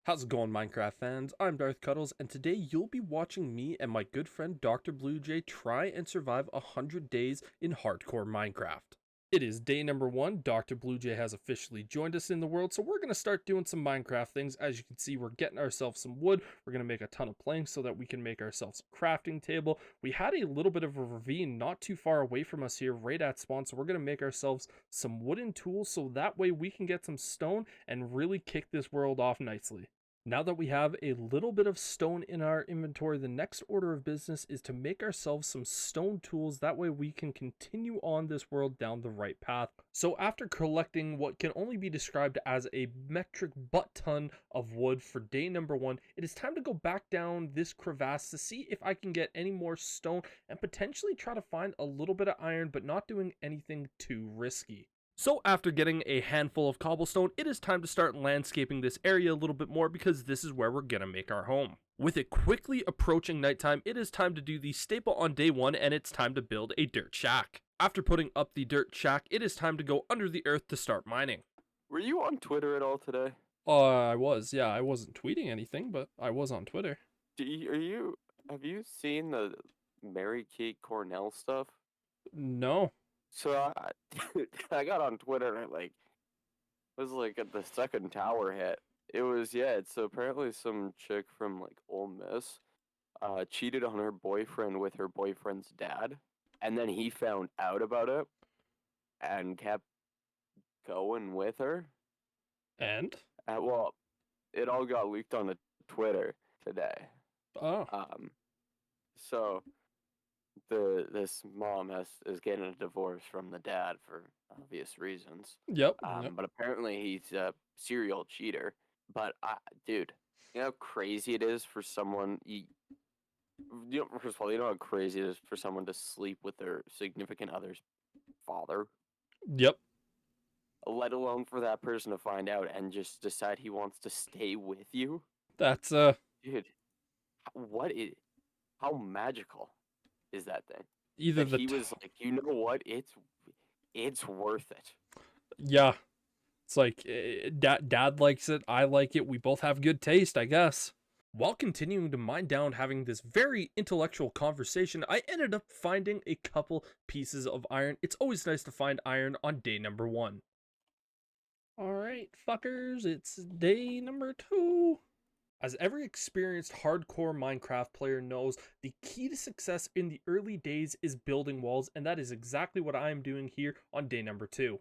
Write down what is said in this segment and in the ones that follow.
How's it going, Minecraft fans? I'm Darth Cuddles, and today you'll be watching me and my good friend Dr. BlueJay try and survive 100 days in hardcore Minecraft. It is day number 1. Dr. BlueJay has officially joined us in the world, so we're going to start doing some Minecraft things. As you can see, we're getting ourselves some wood. We're going to make a ton of planks so that we can make ourselves a crafting table. We had a little bit of a ravine not too far away from us here, right at spawn, so we're going to make ourselves some wooden tools so that way we can get some stone and really kick this world off nicely. Now that we have a little bit of stone in our inventory, the next order of business is to make ourselves some stone tools. That way we can continue on this world down the right path. So after collecting what can only be described as a metric butt ton of wood for day number 1, it is time to go back down this crevasse to see if I can get any more stone and potentially try to find a little bit of iron, but not doing anything too risky. So after getting a handful of cobblestone, it is time to start landscaping this area a little bit more because this is where we're gonna make our home. With it quickly approaching nighttime, it is time to do the staple on day 1, and it's time to build a dirt shack. After putting up the dirt shack, it is time to go under the earth to start mining. Were you on Twitter at all today? I was, yeah, I wasn't tweeting anything, but I was on Twitter. Have you seen the Mary Kate Cornell stuff? No. So I got on Twitter and it was like at the second tower hit. So apparently some chick from like Ole Miss cheated on her boyfriend with her boyfriend's dad, and then he found out about it and kept going with her. And? Well, it all got leaked on the Twitter today. Oh. So this mom is getting a divorce from the dad for obvious reasons. Yep. But apparently he's a serial cheater. But dude, you know how crazy it is for someone first of all, you know how crazy it is for someone to sleep with their significant other's father? Yep. Let alone for that person to find out and just decide he wants to stay with you. That's Dude, how magical is that thing? either That he was like, you know what? It's worth it. Yeah. It's like, dad likes it, I like it, we both have good taste, I guess. While continuing to mine down, having this very intellectual conversation, I ended up finding a couple pieces of iron. It's always nice to find iron on day number 1. Alright, fuckers, it's day number 2. As every experienced hardcore Minecraft player knows, the key to success in the early days is building walls, and that is exactly what I am doing here on day number 2.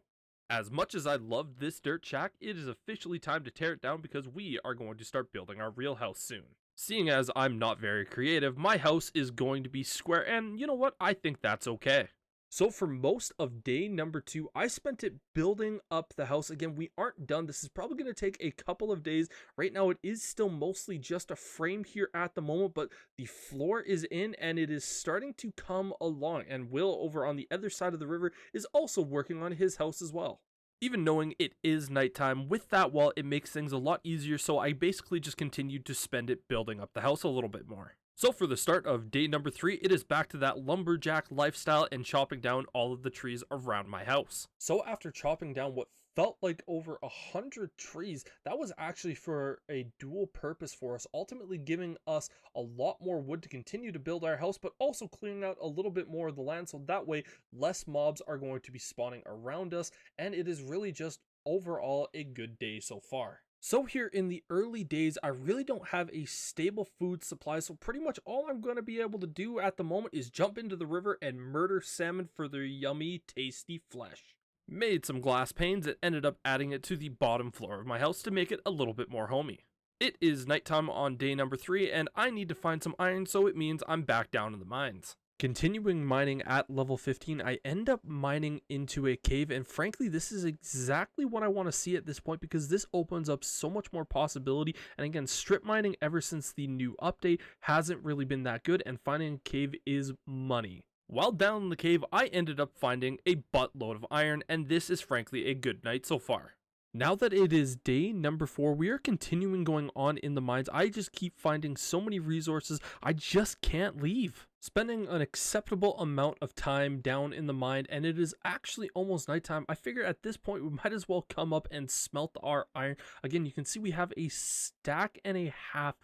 As much as I love this dirt shack, it is officially time to tear it down because we are going to start building our real house soon. Seeing as I'm not very creative, my house is going to be square, and you know what? I think that's okay. So for most of day number 2, I spent it building up the house. Again, we aren't done. This is probably going to take a couple of days. Right now, it is still mostly just a frame here at the moment, but the floor is in and it is starting to come along. And Will over on the other side of the river is also working on his house as well. Even knowing it is nighttime, with that wall, it makes things a lot easier, so I basically just continued to spend it building up the house a little bit more. So for the start of day number 3, it is back to that lumberjack lifestyle and chopping down all of the trees around my house. So after chopping down what felt like over 100 trees, that was actually for a dual purpose for us, ultimately giving us a lot more wood to continue to build our house, but also clearing out a little bit more of the land, so that way less mobs are going to be spawning around us, and it is really just overall a good day so far. So here in the early days, I really don't have a stable food supply, so pretty much all I'm going to be able to do at the moment is jump into the river and murder salmon for their yummy, tasty flesh. Made some glass panes and ended up adding it to the bottom floor of my house to make it a little bit more homey. It is nighttime on day number 3, and I need to find some iron, so it means I'm back down in the mines. Continuing mining at level 15, I end up mining into a cave, and frankly, this is exactly what I want to see at this point because this opens up so much more possibility. And again, strip mining ever since the new update hasn't really been that good, and finding a cave is money. While down in the cave, I ended up finding a buttload of iron, and this is frankly a good night so far. Now that it is day number 4, we are continuing going on in the mines. I just keep finding so many resources, I just can't leave. Spending an acceptable amount of time down in the mine, and it is actually almost nighttime. I figure at this point we might as well come up and smelt our iron. Again, you can see we have a stack and a half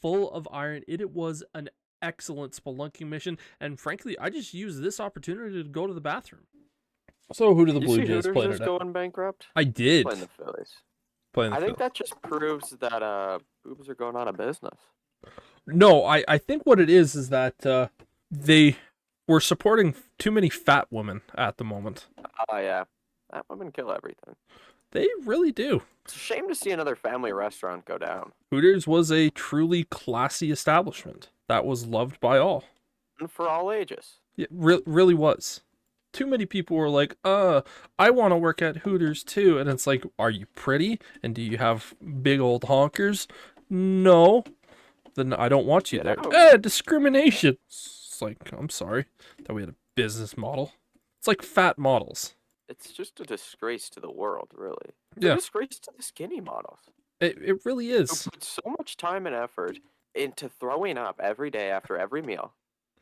full of iron. It was an excellent spelunking mission, and frankly, I just used this opportunity to go to the bathroom. So who do the You see Blue Jays Hooters play is today? going bankrupt? I did. Playing the Phillies. Playing the I think Phillies. that just proves that boobs are going out of business. No, I think what it is that they were supporting too many fat women at the moment. Oh yeah, that women kill everything. They really do. It's a shame to see another family restaurant go down. Hooters was a truly classy establishment that was loved by all. And for all ages. It really was. Too many people were like, I want to work at Hooters too. And it's like, are you pretty? And do you have big old honkers? No. Then I don't want you Get there. out. Discrimination. It's like, I'm sorry that we had a business model. It's like fat models. It's just a disgrace to the world, really. It's Yeah. a disgrace to the skinny models. It really Who is. put so much time and effort into throwing up every day after every meal.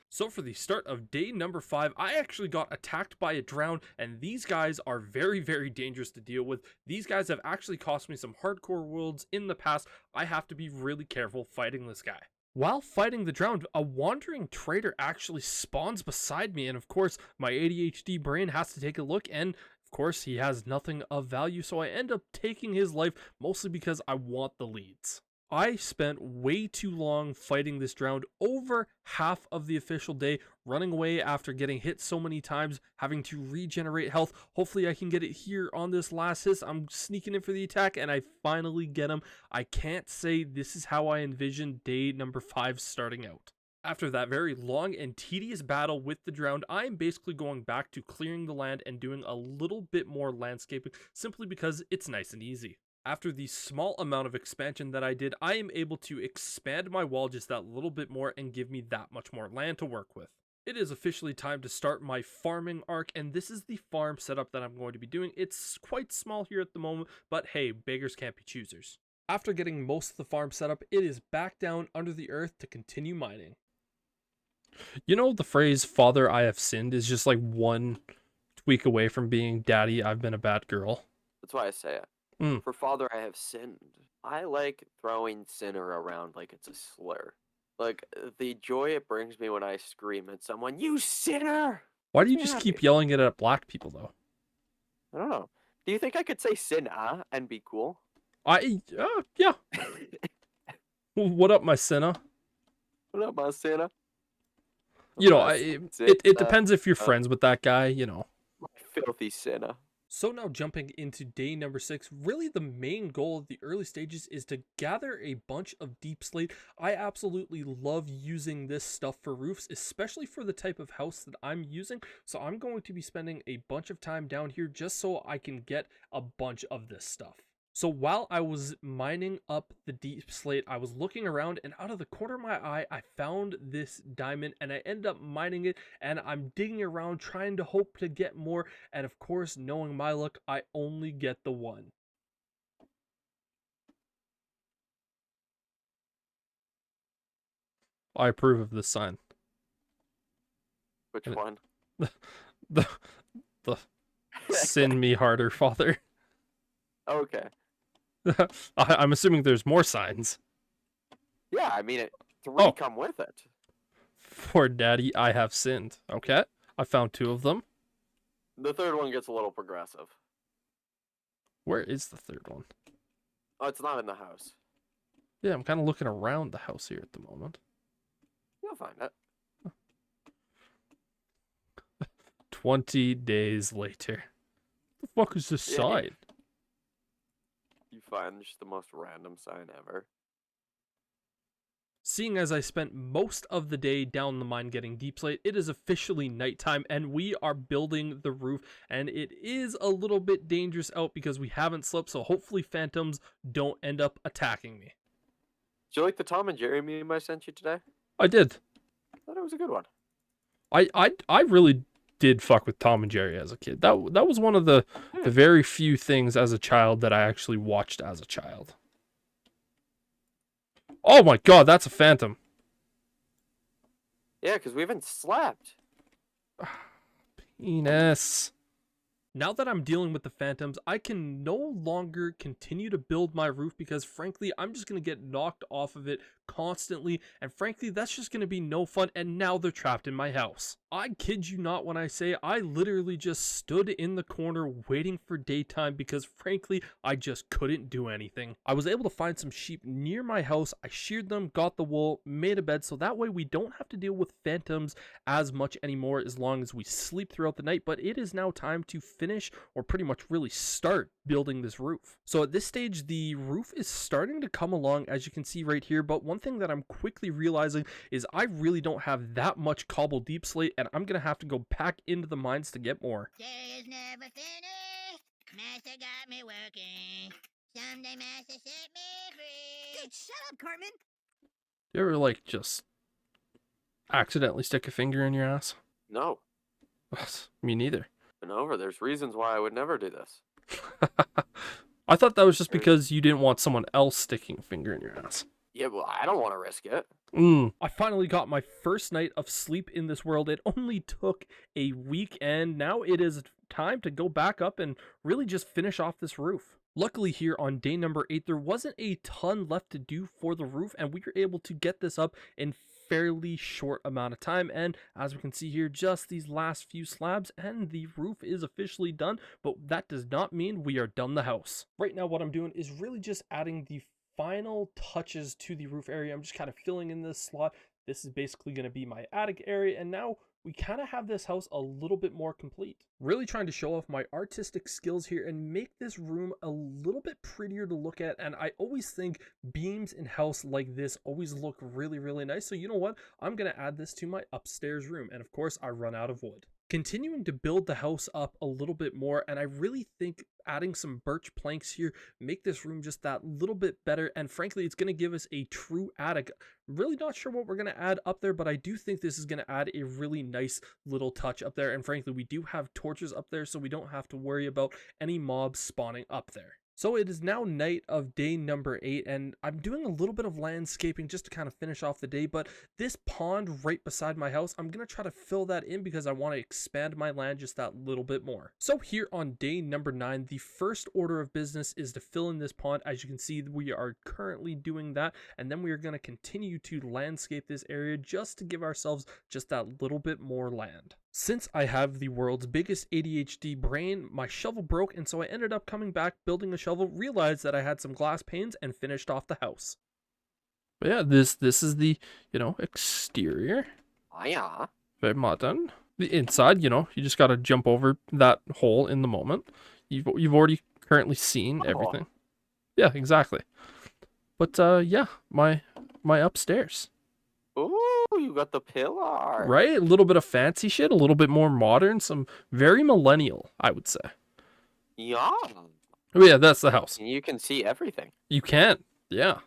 So for the start of day number 5, I actually got attacked by a drown, and these guys are very, very dangerous to deal with. These guys have actually cost me some hardcore worlds in the past. I have to be really careful fighting this guy. While fighting the drowned, a wandering trader actually spawns beside me, and of course, my ADHD brain has to take a look, and of course, he has nothing of value, so I end up taking his life, mostly because I want the leads. I spent way too long fighting this drowned, over half of the official day, running away after getting hit so many times, having to regenerate health. Hopefully I can get it here on this last hiss. I'm sneaking in for the attack, and I finally get him. I can't say this is how I envision day number 5 starting out. After that very long and tedious battle with the drowned, I am basically going back to clearing the land and doing a little bit more landscaping, simply because it's nice and easy. After the small amount of expansion that I did, I am able to expand my wall just that little bit more and give me that much more land to work with. It is officially time to start my farming arc, and this is the farm setup that I'm going to be doing. It's quite small here at the moment, but hey, beggars can't be choosers. After getting most of the farm set up, it is back down under the earth to continue mining. You know, the phrase, "Father, I have sinned," is just like one tweak away from being, "Daddy, I've been a bad girl." That's why I say it. For father, I have sinned. I like throwing sinner around like it's a slur. Like, the joy it brings me when I scream at someone, "You sinner!" Why do you Makes me just happy. keep yelling it at black people, though? I don't know. Do you think I could say sinner and be cool? Yeah. What up, my sinner? What up, my sinner? You know, My it depends if you're friends with that guy, you know. My filthy sinner. So now jumping into day number 6, really the main goal of the early stages is to gather a bunch of deep slate. I absolutely love using this stuff for roofs, especially for the type of house that I'm using. So I'm going to be spending a bunch of time down here just so I can get a bunch of this stuff. So while I was mining up the deep slate, I was looking around, and out of the corner of my eye, I found this diamond, and I ended up mining it, and I'm digging around trying to hope to get more, and of course, knowing my luck, I only get the one. I approve of this sign. Which one? The sin me harder, Father. Okay. I'm assuming there's more signs. Yeah, I mean, three Oh. come with it. For Daddy, I have sinned. Okay, I found 2 of them. The third one gets a little progressive. Where is the third one? Oh, it's not in the house. Yeah, I'm kind of looking around the house here at the moment. You'll find it. 20 days later. The fuck is this Yeah. sign? You find just the most random sign ever. Seeing as I spent most of the day down the mine getting deep slate, it is officially nighttime and we are building the roof, and it is a little bit dangerous out because we haven't slept, so hopefully phantoms don't end up attacking me. Did you like the Tom and Jerry meme I sent you today? I did. I thought it was a good one. I really did fuck with Tom and Jerry as a kid. That was one of the very few things as a child that I actually watched as a child. Oh my god, that's a phantom. Yeah, because we haven't slept. Penis. Now that I'm dealing with the phantoms, I can no longer continue to build my roof because frankly, I'm just going to get knocked off of it constantly, and frankly, that's just going to be no fun, and now they're trapped in my house. I kid you not when I say I literally just stood in the corner waiting for daytime because frankly, I just couldn't do anything. I was able to find some sheep near my house, I sheared them, got the wool, made a bed, so that way we don't have to deal with phantoms as much anymore as long as we sleep throughout the night, but it is now time to finish or pretty much really start building this roof. So at this stage, the roof is starting to come along as you can see right here, but one thing that I'm quickly realizing is I really don't have that much cobble deep slate, and I'm gonna have to go back into the mines to get more. Days never finished. Master got me working. Someday Master set me free. Dude, shut up, Cartman. You ever like just accidentally stick a finger in your ass? No. Me neither. And over. There's reasons why I would never do this. I thought that was just because you didn't want someone else sticking a finger in your ass. Yeah, well, I don't want to risk it. I finally got my first night of sleep in this world. It only took a week, and now it is time to go back up and really just finish off this roof. Luckily here on day number 8, there wasn't a ton left to do for the roof, and we were able to get this up in fairly short amount of time, and as we can see here, just these last few slabs and the roof is officially done, but that does not mean we are done the house. Right now what I'm doing is really just adding the final touches to the roof area. I'm just kind of filling in this slot. This is basically going to be my attic area, and now we kind of have this house a little bit more complete. Really trying to show off my artistic skills here and make this room a little bit prettier to look at, and I always think beams in house like this always look really, really nice. So you know what? I'm going to add this to my upstairs room, and of course I run out of wood. Continuing to build the house up a little bit more, and I really think adding some birch planks here make this room just that little bit better, and frankly it's going to give us a true attic. I'm really not sure what we're going to add up there, but I do think this is going to add a really nice little touch up there, and frankly we do have torches up there so we don't have to worry about any mobs spawning up there. So it is now night of day number 8, and I'm doing a little bit of landscaping just to kind of finish off the day, but this pond right beside my house, I'm going to try to fill that in because I want to expand my land just that little bit more. So here on day number 9, the first order of business is to fill in this pond. As you can see, we are currently doing that, and then we are going to continue to landscape this area just to give ourselves just that little bit more land. Since I have the world's biggest ADHD brain, my shovel broke, and so I ended up coming back, building a shovel, realized that I had some glass panes, and finished off the house. But yeah, this is the, exterior. Oh, yeah. Very modern. The inside, you just gotta jump over that hole in the moment. You've already currently seen everything. Yeah, exactly. But yeah, my upstairs. Ooh, you got the pillar. Right? A little bit of fancy shit, a little bit more modern, some very millennial, I would say. Yeah. Oh yeah, that's the house. You can see everything. You can, yeah.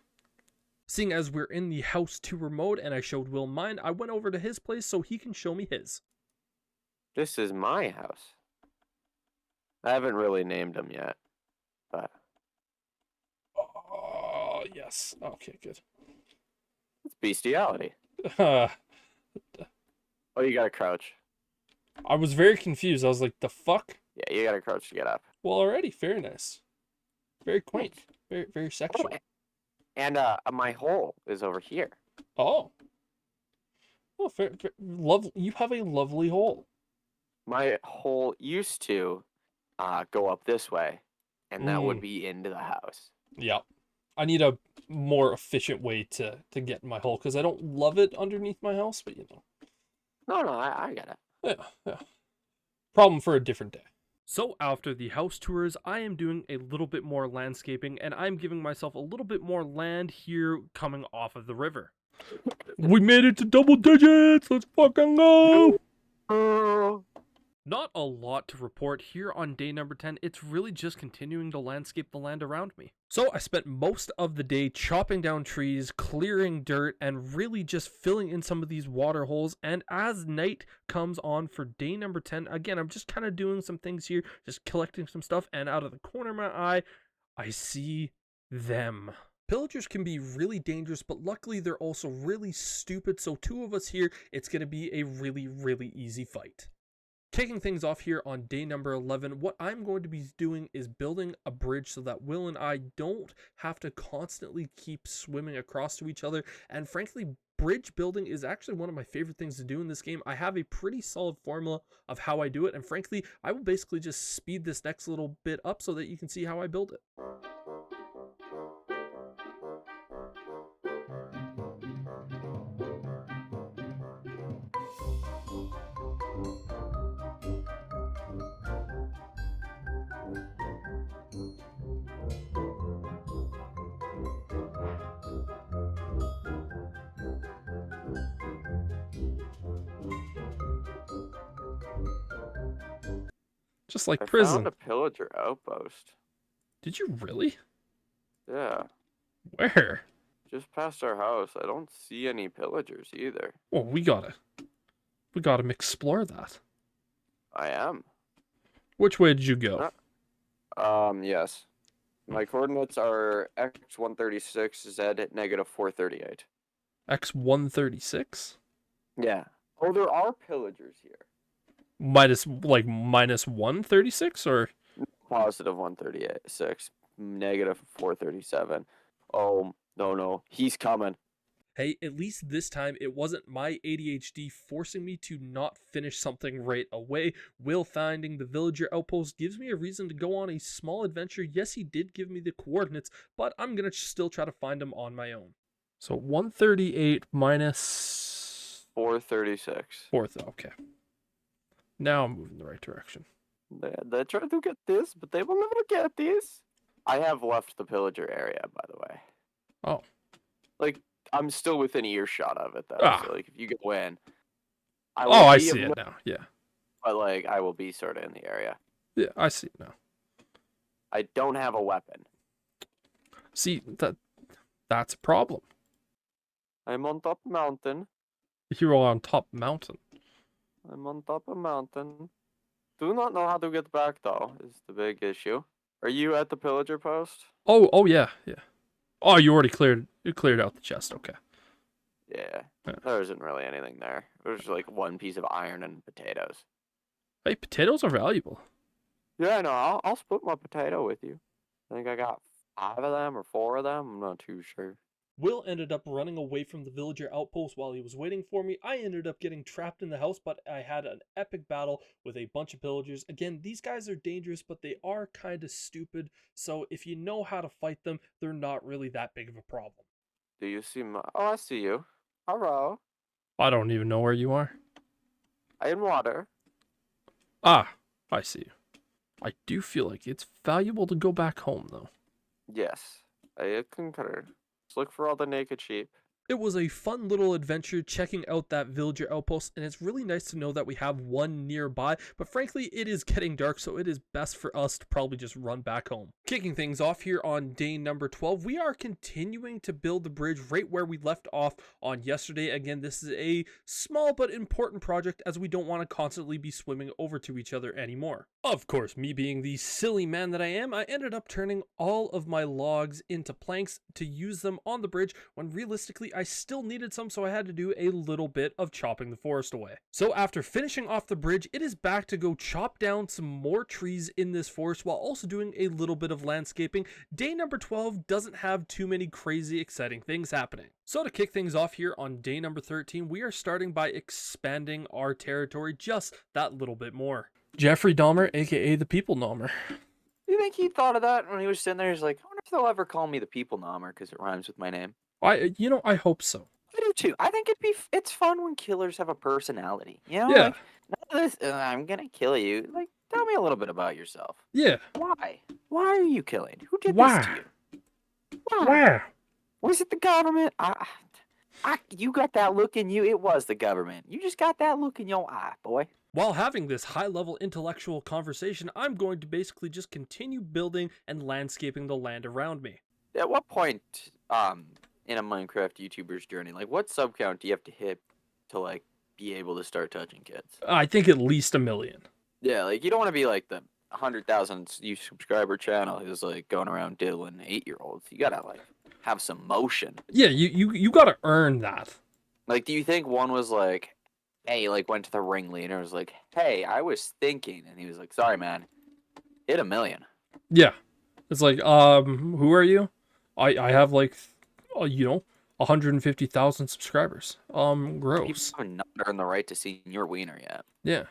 Seeing as we're in the house tour mode and I showed Will mine, I went over to his place so he can show me his. This is my house. I haven't really named him yet, but... Oh, yes. Okay, good. It's bestiality. Oh, you gotta crouch. I was very confused. I was like, the fuck? Yeah, you gotta crouch to get up. Well, already, very nice. Very quaint. Very, very sexual. And my hole is over here. Oh. Oh, fair, lovely. You have a lovely hole. My hole used to go up this way, and that would be into the house. Yeah. I need a more efficient way to get in my hole, because I don't love it underneath my house, but No, I get it. Yeah. Problem for a different day. So after the house tours, I am doing a little bit more landscaping, and I'm giving myself a little bit more land here coming off of the river. We made it to double digits! Let's fucking go! Not a lot to report here on day number 10. It's really just continuing to landscape the land around me. So I spent most of the day chopping down trees, clearing dirt, and really just filling in some of these water holes. And as night comes on for day number 10, again, I'm just kind of doing some things here, just collecting some stuff, and out of the corner of my eye, I see them. Pillagers can be really dangerous, but luckily they're also really stupid, so two of us here, it's going to be a really, really easy fight. Kicking things off here on day number 11, what I'm going to be doing is building a bridge so that Will and I don't have to constantly keep swimming across to each other. And frankly, bridge building is actually one of my favorite things to do in this game. I have a pretty solid formula of how I do it, and frankly, I will basically just speed this next little bit up so that you can see how I build it. Just like I prison. found a pillager outpost. Did you really? Yeah, Where? just past our house. I don't see any pillagers either. Well, we gotta explore that. I am. Which way did you go? Yes. My coordinates are x136, z at -438. X136? Yeah. Oh, there are pillagers here. Minus 136 or Positive 136, -437. Oh, no, he's coming. hey, at least this time it wasn't my ADHD forcing me to not finish something right away. Will finding the villager outpost gives me a reason to go on a small adventure. Yes, he did give me the coordinates, but I'm gonna still try to find them on my own. So 138 minus 436. fourth. Okay. Now I'm moving in the right direction. They try to get this, but they will never get this. I have left the pillager area, by the way. Oh. Like, I'm still within earshot of it, though. Ah. So, like, if you go in, I see it now. Yeah. But, like, I will be sort of in the area. Yeah, I see it now. I don't have a weapon. See, that's a problem. I'm on top of mountain. You're on top mountain. I'm on top of mountain. Do not know how to get back, though, is the big issue. Are you at the pillager post? Oh yeah. Oh, you already cleared out the chest. Okay. Yeah. Yeah. There isn't really anything there. There's like one piece of iron and potatoes. Hey, potatoes are valuable. Yeah, no, I'll split my potato with you. I think I got 5 of them or 4 of them. I'm not too sure. Will ended up running away from the villager outpost while he was waiting for me. I ended up getting trapped in the house, but I had an epic battle with a bunch of pillagers. Again, these guys are dangerous, but they are kind of stupid. So if you know how to fight them, they're not really that big of a problem. Do you see my... Oh, I see you. Hello. I don't even know where you are. I in water. Ah, I see you. I do feel like it's valuable to go back home, though. Yes, I concur. Let's look for all the naked sheep. It was a fun little adventure checking out that villager outpost, and it's really nice to know that we have one nearby, but frankly, it is getting dark, so it is best for us to probably just run back home. Kicking things off here on day number 12, we are continuing to build the bridge right where we left off on yesterday. Again, this is a small but important project as we don't want to constantly be swimming over to each other anymore. Of course, me being the silly man that I am, I ended up turning all of my logs into planks to use them on the bridge when realistically I still needed some, so I had to do a little bit of chopping the forest away. So after finishing off the bridge, it is back to go chop down some more trees in this forest while also doing a little bit of landscaping. Day number 12 doesn't have too many crazy exciting things happening. So to kick things off here on day number 13, we are starting by expanding our territory just that little bit more. Jeffrey Dahmer, aka the People Dahmer. You think he thought of that when he was sitting there? He's like, I wonder if they'll ever call me the People Nommer because it rhymes with my name. I hope so. I do too. I think it's fun when killers have a personality. You know, Yeah. like none of this. I'm gonna kill you. Like, tell me a little bit about yourself. Yeah. Why? Why are you killing? Who did Why? this to you? Why? Was it the government? You got that look in you. It was the government. You just got that look in your eye, boy. While having this high-level intellectual conversation, I'm going to basically just continue building and landscaping the land around me. At what point, in a Minecraft YouTuber's journey, like what sub count do you have to hit to like be able to start touching kids? I think at least 1 million. Yeah, like you don't want to be like the 100,000 subscriber channel who's like going around diddling 8-year-olds. You gotta like have some motion. Yeah, you gotta earn that. Like, do you think one was like, hey, like went to the ringleader and was like, hey, I was thinking, and he was like, sorry, man, hit 1 million. Yeah. It's like, who are you? I have like, 150,000 subscribers. Gross. People have not earned the right to see your wiener yet. Yeah.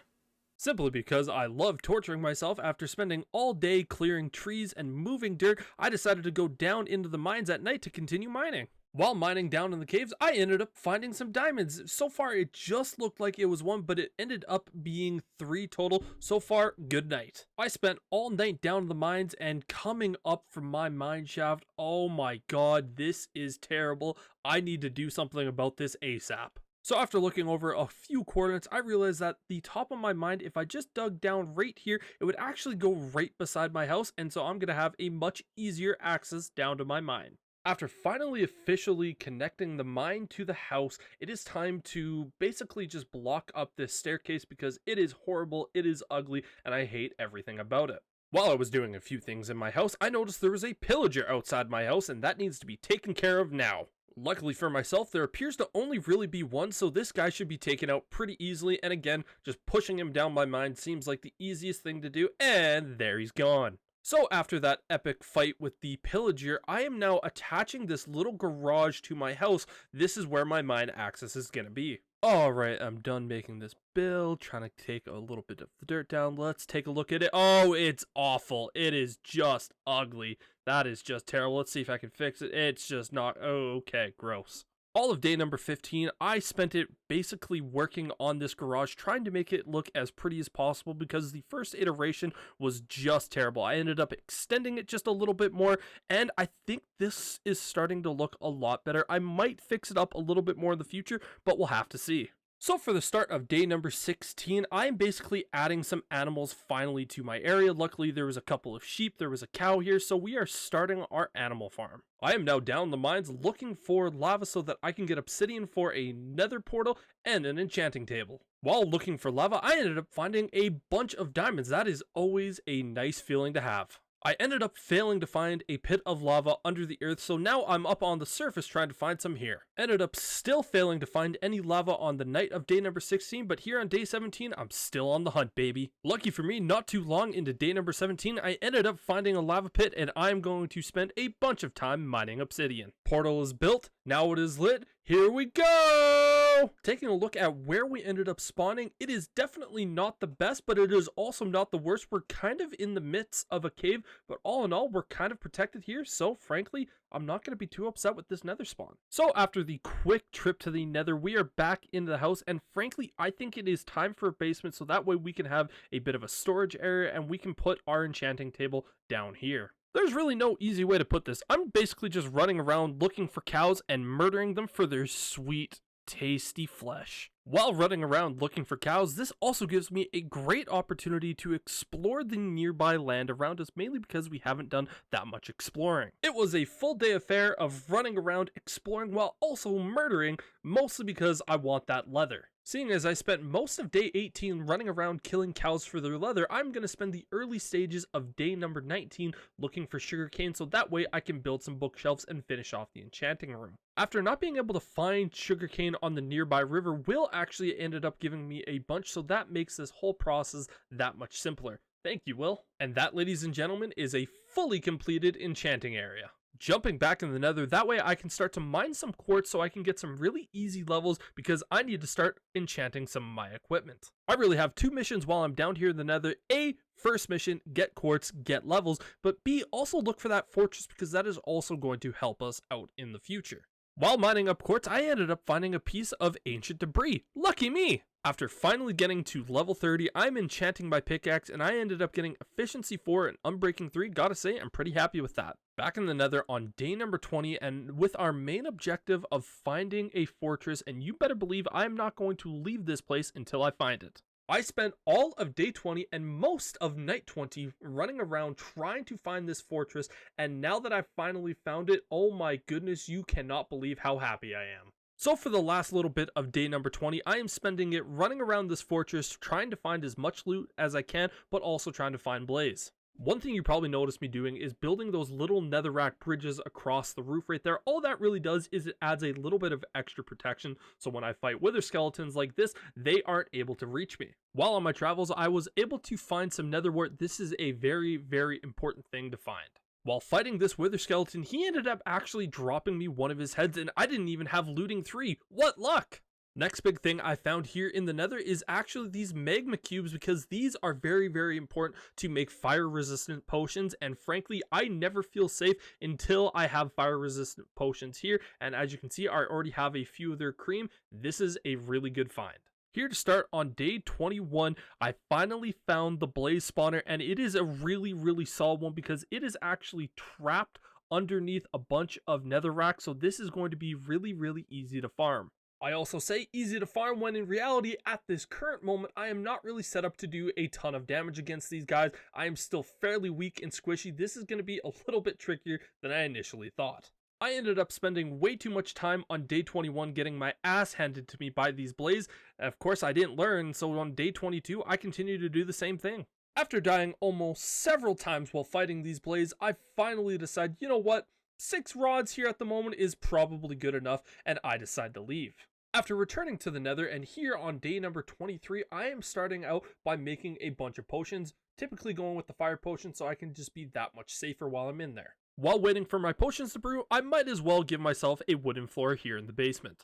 Simply because I love torturing myself after spending all day clearing trees and moving dirt, I decided to go down into the mines at night to continue mining. While mining down in the caves, I ended up finding some diamonds. So far, it just looked like it was 1, but it ended up being 3 total. So far, good night. I spent all night down in the mines and coming up from my mine shaft. Oh my god, this is terrible. I need to do something about this ASAP. So after looking over a few coordinates, I realized that the top of my mind, if I just dug down right here, it would actually go right beside my house, and so I'm going to have a much easier access down to my mine. After finally officially connecting the mine to the house, it is time to basically just block up this staircase because it is horrible, it is ugly, and I hate everything about it. While I was doing a few things in my house, I noticed there was a pillager outside my house, and that needs to be taken care of now. Luckily for myself, there appears to only really be one, so this guy should be taken out pretty easily, and again, just pushing him down my mine seems like the easiest thing to do, and there he's gone. So after that epic fight with the pillager, I am now attaching this little garage to my house. This is where my mine access is going to be. Alright, I'm done making this build, trying to take a little bit of the dirt down. Let's take a look at it. Oh, it's awful. It is just ugly. That is just terrible. Let's see if I can fix it. It's just not. Oh, okay, gross. All of day number 15, I spent it basically working on this garage, trying to make it look as pretty as possible because the first iteration was just terrible. I ended up extending it just a little bit more, and I think this is starting to look a lot better. I might fix it up a little bit more in the future, but we'll have to see. So for the start of day number 16, I'm basically adding some animals finally to my area. Luckily, there was a couple of sheep, there was a cow here, so we are starting our animal farm. I am now down the mines looking for lava so that I can get obsidian for a nether portal and an enchanting table. While looking for lava, I ended up finding a bunch of diamonds. That is always a nice feeling to have. I ended up failing to find a pit of lava under the earth, so now I'm up on the surface trying to find some here. Ended up still failing to find any lava on the night of day number 16, but here on day 17, I'm still on the hunt, baby. Lucky for me, not too long into day number 17, I ended up finding a lava pit, and I'm going to spend a bunch of time mining obsidian. Portal is built, now it is lit, here we go! Taking a look at where we ended up spawning, it is definitely not the best, but it is also not the worst. We're kind of in the midst of a cave, but all in all, we're kind of protected here, so frankly, I'm not going to be too upset with this nether spawn. So after the quick trip to the nether, we are back into the house, and frankly, I think it is time for a basement, so that way we can have a bit of a storage area, and we can put our enchanting table down here. There's really no easy way to put this. I'm basically just running around looking for cows and murdering them for their sweet, tasty flesh. While running around looking for cows, this also gives me a great opportunity to explore the nearby land around us, mainly because we haven't done that much exploring. It was a full day affair of running around exploring while also murdering, mostly because I want that leather. Seeing as I spent most of day 18 running around killing cows for their leather, I'm going to spend the early stages of day number 19 looking for sugarcane, so that way I can build some bookshelves and finish off the enchanting room. After not being able to find sugarcane on the nearby river, Will actually ended up giving me a bunch, so that makes this whole process that much simpler. Thank you, Will. And that, ladies and gentlemen, is a fully completed enchanting area. Jumping back in the nether, that way I can start to mine some quartz so I can get some really easy levels because I need to start enchanting some of my equipment. I really have 2 missions while I'm down here in the nether. A, first mission, get quartz, get levels, but B, also look for that fortress because that is also going to help us out in the future. While mining up quartz, I ended up finding a piece of ancient debris. Lucky me! After finally getting to level 30, I'm enchanting my pickaxe, and I ended up getting efficiency 4 and unbreaking 3. Gotta say, I'm pretty happy with that. Back in the nether on day number 20, and with our main objective of finding a fortress, and you better believe I'm not going to leave this place until I find it. I spent all of day 20 and most of night 20 running around trying to find this fortress, and now that I've finally found it, oh my goodness, you cannot believe how happy I am. So for the last little bit of day number 20, I am spending it running around this fortress trying to find as much loot as I can, but also trying to find Blaze. One thing you probably noticed me doing is building those little netherrack bridges across the roof right there. All that really does is it adds a little bit of extra protection, so when I fight wither skeletons like this, they aren't able to reach me. While on my travels, I was able to find some nether wart. This is a very, very important thing to find. While fighting this wither skeleton, he ended up actually dropping me one of his heads, and I didn't even have looting 3. What luck! Next big thing I found here in the nether is actually these magma cubes, because these are very, very important to make fire resistant potions, and frankly I never feel safe until I have fire resistant potions here, and as you can see I already have a few of their cream. This is a really good find. Here to start on day 21, I finally found the blaze spawner, and it is a really, really solid one because it is actually trapped underneath a bunch of netherrack, so this is going to be really, really easy to farm. I also say easy to farm when in reality, at this current moment, I am not really set up to do a ton of damage against these guys. I am still fairly weak and squishy. This is going to be a little bit trickier than I initially thought. I ended up spending way too much time on day 21 getting my ass handed to me by these blaze. Of course, I didn't learn, so on day 22, I continued to do the same thing. After dying almost several times while fighting these blaze, I finally decide, you know what? 6 rods here at the moment is probably good enough, and I decide to leave. After returning to the nether, and here on day number 23, I am starting out by making a bunch of potions, typically going with the fire potion so I can just be that much safer while I'm in there. While waiting for my potions to brew, I might as well give myself a wooden floor here in the basement.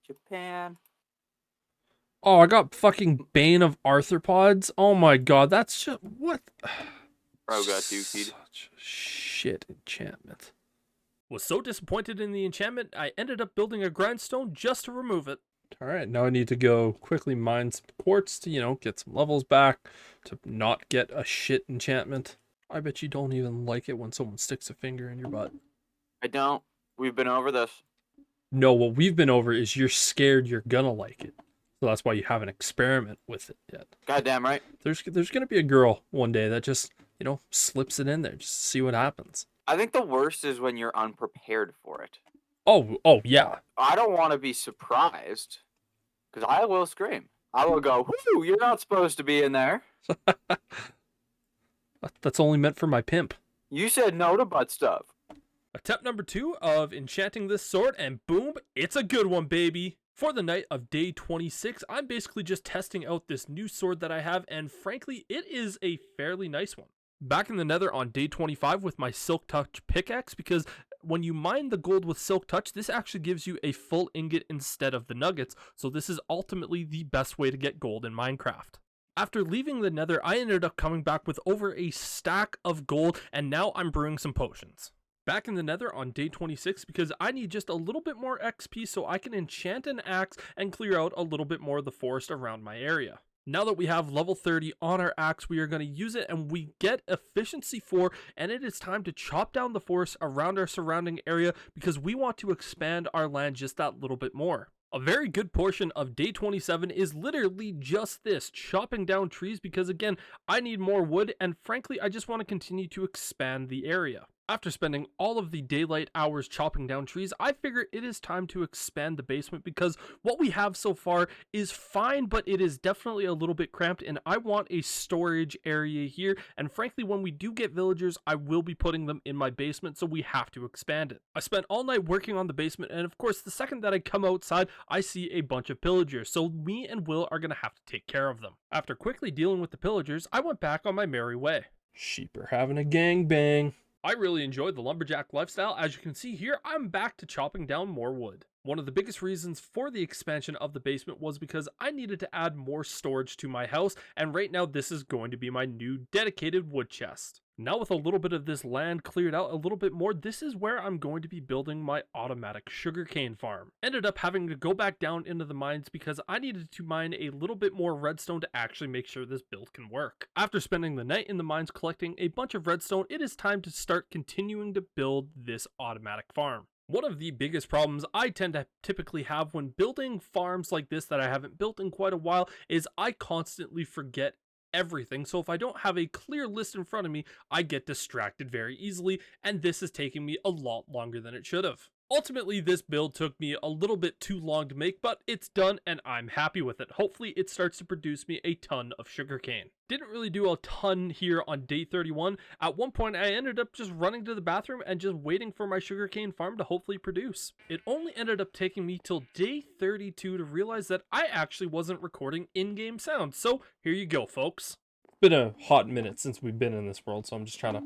Japan. Oh, I got fucking Bane of Arthropods. Oh my god, that's just... what? Bro got dookied. Such a shit enchantment. Was so disappointed in the enchantment, I ended up building a grindstone just to remove it. Alright, now I need to go quickly mine some quartz to, get some levels back, to not get a shit enchantment. I bet you don't even like it when someone sticks a finger in your butt. I don't. We've been over this. No, what we've been over is you're scared you're gonna like it. So that's why you haven't experimented with it yet. Goddamn right. There's gonna be a girl one day that just, slips it in there just to see what happens. I think the worst is when you're unprepared for it. Oh yeah. I don't want to be surprised, because I will scream. I will go, whoo, you're not supposed to be in there. That's only meant for my pimp. You said no to butt stuff. Attempt number 2 of enchanting this sword, and boom, it's a good one, baby. For the night of day 26, I'm basically just testing out this new sword that I have, and frankly, it is a fairly nice one. Back in the nether on day 25 with my Silk Touch pickaxe, because when you mine the gold with Silk Touch, this actually gives you a full ingot instead of the nuggets, so this is ultimately the best way to get gold in Minecraft. After leaving the nether, I ended up coming back with over a stack of gold, and now I'm brewing some potions. Back in the nether on day 26 because I need just a little bit more XP so I can enchant an axe and clear out a little bit more of the forest around my area. Now that we have level 30 on our axe, we are going to use it and we get efficiency 4, and it is time to chop down the forest around our surrounding area because we want to expand our land just that little bit more. A very good portion of day 27 is literally just this, chopping down trees because again, I need more wood and frankly, I just want to continue to expand the area. After spending all of the daylight hours chopping down trees, I figure it is time to expand the basement because what we have so far is fine, but it is definitely a little bit cramped and I want a storage area here. And frankly, when we do get villagers, I will be putting them in my basement, so we have to expand it. I spent all night working on the basement, and of course, the second that I come outside, I see a bunch of pillagers, so me and Will are going to have to take care of them. After quickly dealing with the pillagers, I went back on my merry way. Sheep are having a gangbang. I really enjoyed the lumberjack lifestyle. As you can see here, I'm back to chopping down more wood. One of the biggest reasons for the expansion of the basement was because I needed to add more storage to my house, and right now this is going to be my new dedicated wood chest. Now with a little bit of this land cleared out a little bit more, this is where I'm going to be building my automatic sugarcane farm. Ended up having to go back down into the mines because I needed to mine a little bit more redstone to actually make sure this build can work. After spending the night in the mines collecting a bunch of redstone, it is time to start continuing to build this automatic farm. One of the biggest problems I tend to typically have when building farms like this that I haven't built in quite a while is I constantly forget everything. So if I don't have a clear list in front of me, I get distracted very easily, and this is taking me a lot longer than it should have. Ultimately, this build took me a little bit too long to make, but it's done and I'm happy with it. Hopefully it starts to produce me a ton of sugarcane. Didn't really do a ton here on day 31. At one point I ended up just running to the bathroom and just waiting for my sugarcane farm to hopefully produce. It only ended up taking me till day 32 to realize that I actually wasn't recording in-game sound. So here you go, folks. It's been a hot minute since we've been in this world, so I'm just trying to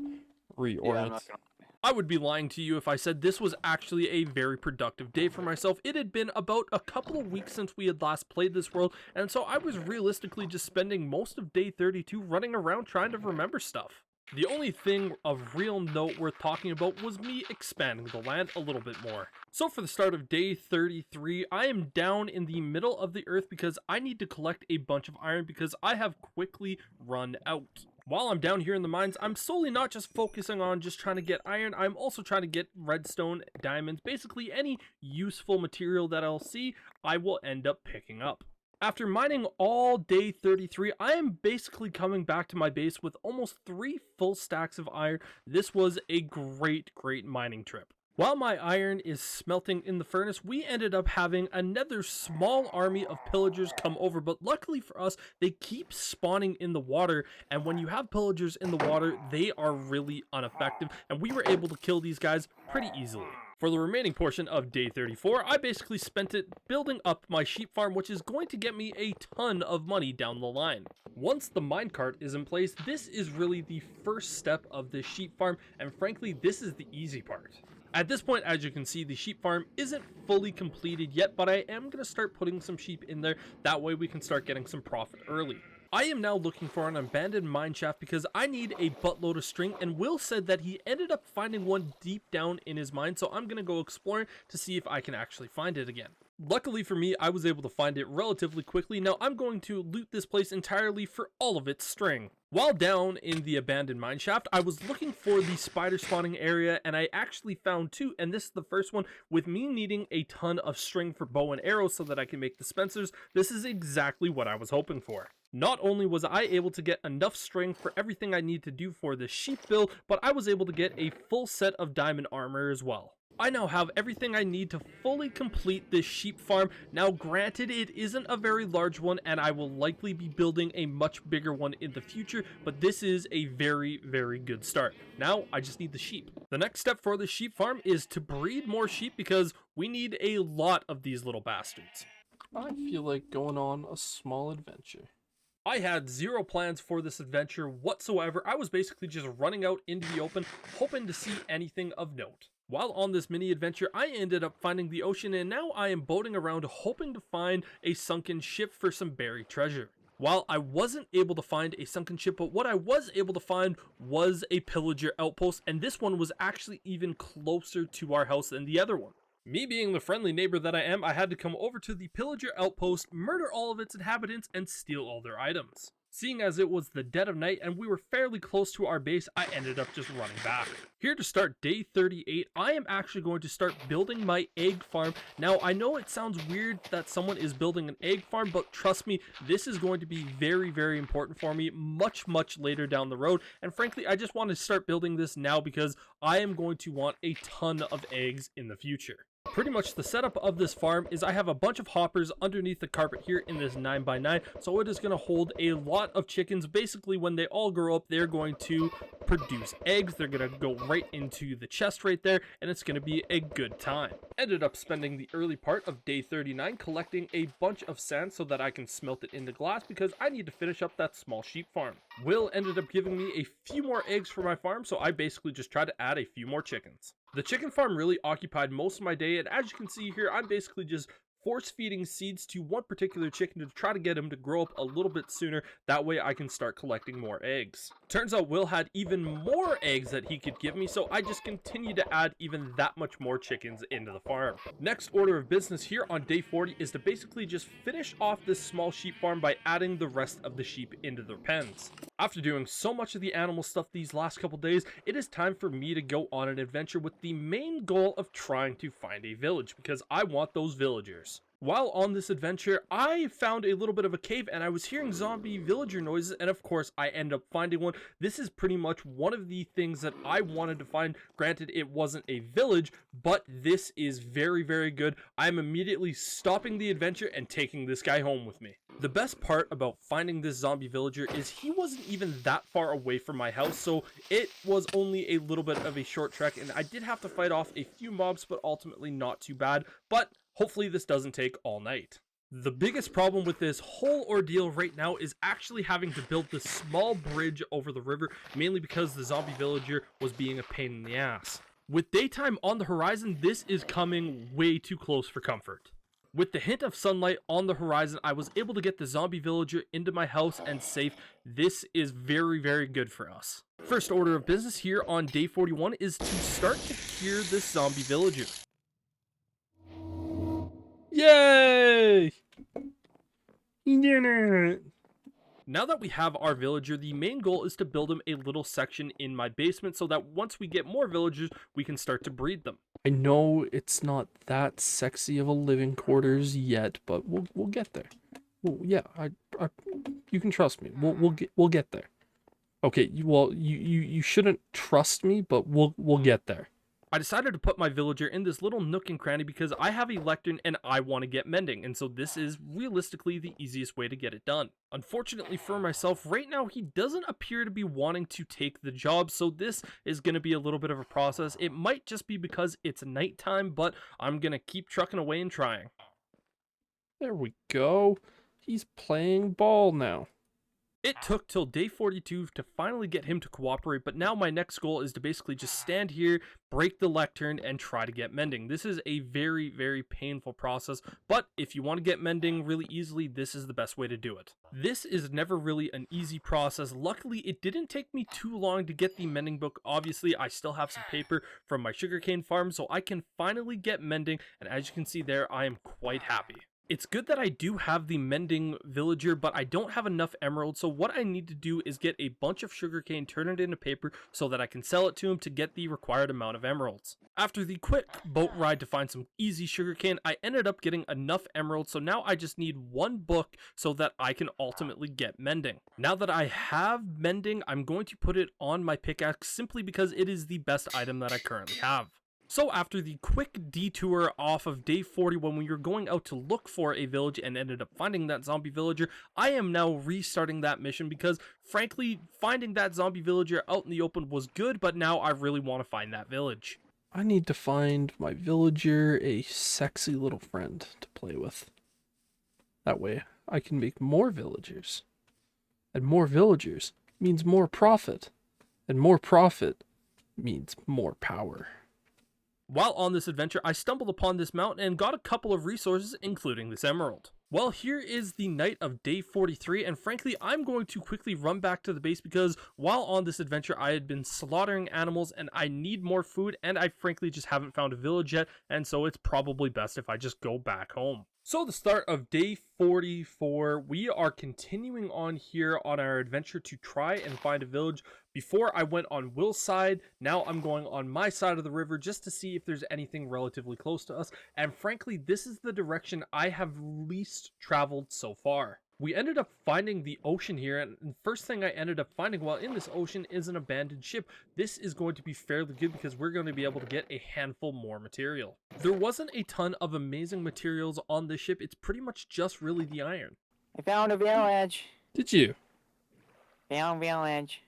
reorient. Yeah, I'm not gonna... I would be lying to you if I said this was actually a very productive day for myself. It had been about a couple of weeks since we had last played this world, and so I was realistically just spending most of day 32 running around trying to remember stuff. The only thing of real note worth talking about was me expanding the land a little bit more. So for the start of day 33, I am down in the middle of the earth because I need to collect a bunch of iron because I have quickly run out. While I'm down here in the mines, I'm solely not just focusing on just trying to get iron, I'm also trying to get redstone, diamonds, basically any useful material that I'll see, I will end up picking up. After mining all day 33, I am basically coming back to my base with almost 3 full stacks of iron. This was a great mining trip. While my iron is smelting in the furnace, we ended up having another small army of pillagers come over, but luckily for us, they keep spawning in the water, and when you have pillagers in the water, they are really ineffective, and we were able to kill these guys pretty easily. For the remaining portion of day 34, I basically spent it building up my sheep farm, which is going to get me a ton of money down the line. Once the minecart is in place, this is really the first step of this sheep farm, and frankly, this is the easy part. At this point, as you can see, the sheep farm isn't fully completed yet, but I am going to start putting some sheep in there. That way we can start getting some profit early. I am now looking for an abandoned mine shaft because I need a buttload of string, and Will said that he ended up finding one deep down in his mine, so I'm going to go exploring to see if I can actually find it again. Luckily for me, I was able to find it relatively quickly. Now I'm going to loot this place entirely for all of its string. While down in the abandoned mine shaft, I was looking for the spider spawning area, and I actually found 2, and this is the first one. With me needing a ton of string for bow and arrows so that I can make dispensers, this is exactly what I was hoping for. Not only was I able to get enough string for everything I need to do for the sheep build, but I was able to get a full set of diamond armor as well. I now have everything I need to fully complete this sheep farm. Now granted, it isn't a very large one, and I will likely be building a much bigger one in the future, but this is a very good start. Now I just need the sheep. The next step for the sheep farm is to breed more sheep because we need a lot of these little bastards. I feel like going on a small adventure. I had zero plans for this adventure whatsoever. I was basically just running out into the open, hoping to see anything of note. While on this mini adventure, I ended up finding the ocean, and now I am boating around hoping to find a sunken ship for some buried treasure. While I wasn't able to find a sunken ship, but what I was able to find was a pillager outpost, and this one was actually even closer to our house than the other one. Me being the friendly neighbor that I am, I had to come over to the pillager outpost, murder all of its inhabitants, and steal all their items. Seeing as it was the dead of night and we were fairly close to our base, I ended up just running back. Here to start day 38, I am actually going to start building my egg farm. Now, I know it sounds weird that someone is building an egg farm, but trust me, this is going to be very important for me much later down the road. And frankly, I just want to start building this now because I am going to want a ton of eggs in the future. Pretty much the setup of this farm is I have a bunch of hoppers underneath the carpet here in this 9x9, so it is going to hold a lot of chickens. Basically, when they all grow up, they're going to produce eggs. They're going to go right into the chest right there, and it's going to be a good time. Ended up spending the early part of day 39 collecting a bunch of sand so that I can smelt it into glass because I need to finish up that small sheep farm. Will ended up giving me a few more eggs for my farm, so I basically just tried to add a few more chickens. The chicken farm really occupied most of my day, and as you can see here, I'm basically just force feeding seeds to one particular chicken to try to get him to grow up a little bit sooner. That way I can start collecting more eggs. Turns out Will had even more eggs that he could give me, so I just continued to add even that much more chickens into the farm. Next order of business here on day 40 is to basically just finish off this small sheep farm by adding the rest of the sheep into their pens. After doing so much of the animal stuff these last couple days, it is time for me to go on an adventure with the main goal of trying to find a village, because I want those villagers. While on this adventure, I found a little bit of a cave and I was hearing zombie villager noises, and of course I end up finding one. This is pretty much one of the things that I wanted to find. Granted, it wasn't a village, but this is very, very good. I'm immediately stopping the adventure and taking this guy home with me. The best part about finding this zombie villager is he wasn't even that far away from my house, so it was only a little bit of a short trek, and I did have to fight off a few mobs, but ultimately not too bad. But hopefully this doesn't take all night. The biggest problem with this whole ordeal right now is actually having to build this small bridge over the river, mainly because the zombie villager was being a pain in the ass. With daytime on the horizon, this is coming way too close for comfort. With the hint of sunlight on the horizon, I was able to get the zombie villager into my house and safe. This is very, very good for us. First order of business here on day 41 is to start to cure this zombie villager. Yay! He did it! Now that we have our villager, the main goal is to build him a little section in my basement so that once we get more villagers, we can start to breed them. I know it's not that sexy of a living quarters yet, but we'll get there. Well, yeah, you can trust me. We'll get there. Okay, you shouldn't trust me, but we'll get there. I decided to put my villager in this little nook and cranny because I have a lectern and I want to get mending, and so this is realistically the easiest way to get it done. Unfortunately for myself, right now he doesn't appear to be wanting to take the job, so this is going to be a little bit of a process. It might just be because it's nighttime, but I'm going to keep trucking away and trying. There we go. He's playing ball now. It took till day 42 to finally get him to cooperate, but now my next goal is to basically just stand here, break the lectern, and try to get mending. This is a very, very painful process, but if you want to get mending really easily, this is the best way to do it. This is never really an easy process. Luckily, it didn't take me too long to get the mending book. Obviously, I still have some paper from my sugarcane farm, so I can finally get mending, and as you can see there, I am quite happy. It's good that I do have the mending villager, but I don't have enough emeralds, so what I need to do is get a bunch of sugarcane, turn it into paper, so that I can sell it to him to get the required amount of emeralds. After the quick boat ride to find some easy sugarcane, I ended up getting enough emeralds, so now I just need one book so that I can ultimately get mending. Now that I have mending, I'm going to put it on my pickaxe simply because it is the best item that I currently have. So after the quick detour off of day 40 when we were going out to look for a village and ended up finding that zombie villager, I am now restarting that mission because frankly, finding that zombie villager out in the open was good, but now I really want to find that village. I need to find my villager a sexy little friend to play with. That way I can make more villagers. And more villagers means more profit. And more profit means more power. While on this adventure, I stumbled upon this mountain and got a couple of resources, including this emerald. Well, here is the night of day 43, and frankly, I'm going to quickly run back to the base because while on this adventure, I had been slaughtering animals and I need more food, and I frankly just haven't found a village yet, and so it's probably best if I just go back home. So the start of day 44, we are continuing on here on our adventure to try and find a village. Before I went on Will's side, now I'm going on my side of the river just to see if there's anything relatively close to us. And frankly, this is the direction I have least traveled so far. We ended up finding the ocean here, and the first thing I ended up finding while in this ocean is an abandoned ship. This is going to be fairly good because we're going to be able to get a handful more material. There wasn't a ton of amazing materials on this ship. It's pretty much just really the iron. I found a village. Did you? Found village.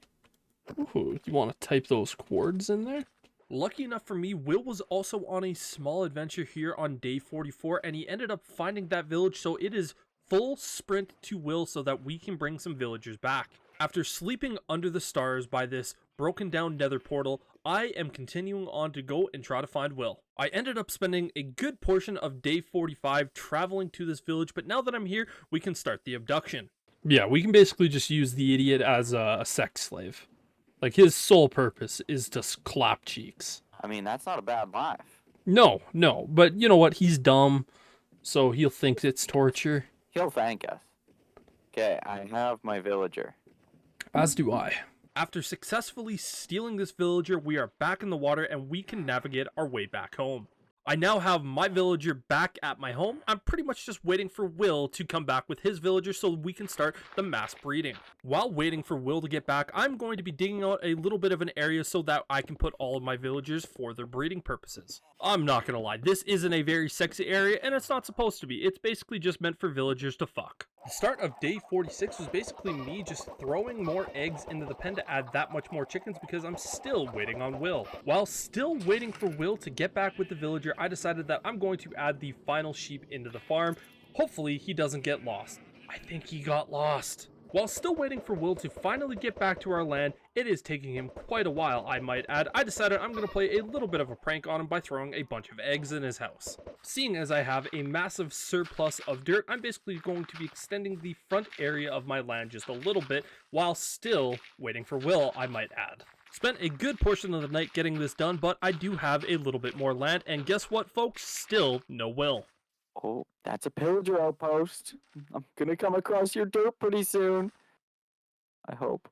Ooh, you want to type those chords in there? Lucky enough for me, Will was also on a small adventure here on day 44, and he ended up finding that village, so it is full sprint to Will so that we can bring some villagers back. After sleeping under the stars by this broken down nether portal, I am continuing on to go and try to find Will. I ended up spending a good portion of day 45 traveling to this village, but now that I'm here, we can start the abduction. Yeah, we can basically just use the idiot as a sex slave. Like, his sole purpose is to clap cheeks. I mean, that's not a bad life. No, but you know what? He's dumb, so he'll think it's torture. He'll thank us. Okay, I have my villager. As do I. After successfully stealing this villager, we are back in the water and we can navigate our way back home. I now have my villager back at my home. I'm pretty much just waiting for Will to come back with his villager so we can start the mass breeding. While waiting for Will to get back, I'm going to be digging out a little bit of an area so that I can put all of my villagers for their breeding purposes. I'm not gonna lie, this isn't a very sexy area and it's not supposed to be. It's basically just meant for villagers to fuck. The start of day 46 was basically me just throwing more eggs into the pen to add that much more chickens because I'm still waiting on Will. While still waiting for Will to get back with the villager, I decided that I'm going to add the final sheep into the farm. Hopefully he doesn't get lost. I think he got lost. While still waiting for Will to finally get back to our land, it is taking him quite a while, I might add. I decided I'm going to play a little bit of a prank on him by throwing a bunch of eggs in his house. Seeing as I have a massive surplus of dirt, I'm basically going to be extending the front area of my land just a little bit, while still waiting for Will, I might add. Spent a good portion of the night getting this done, but I do have a little bit more land, and guess what, folks? Still no Will. Oh, that's a pillager outpost. I'm gonna come across your dirt pretty soon. I hope.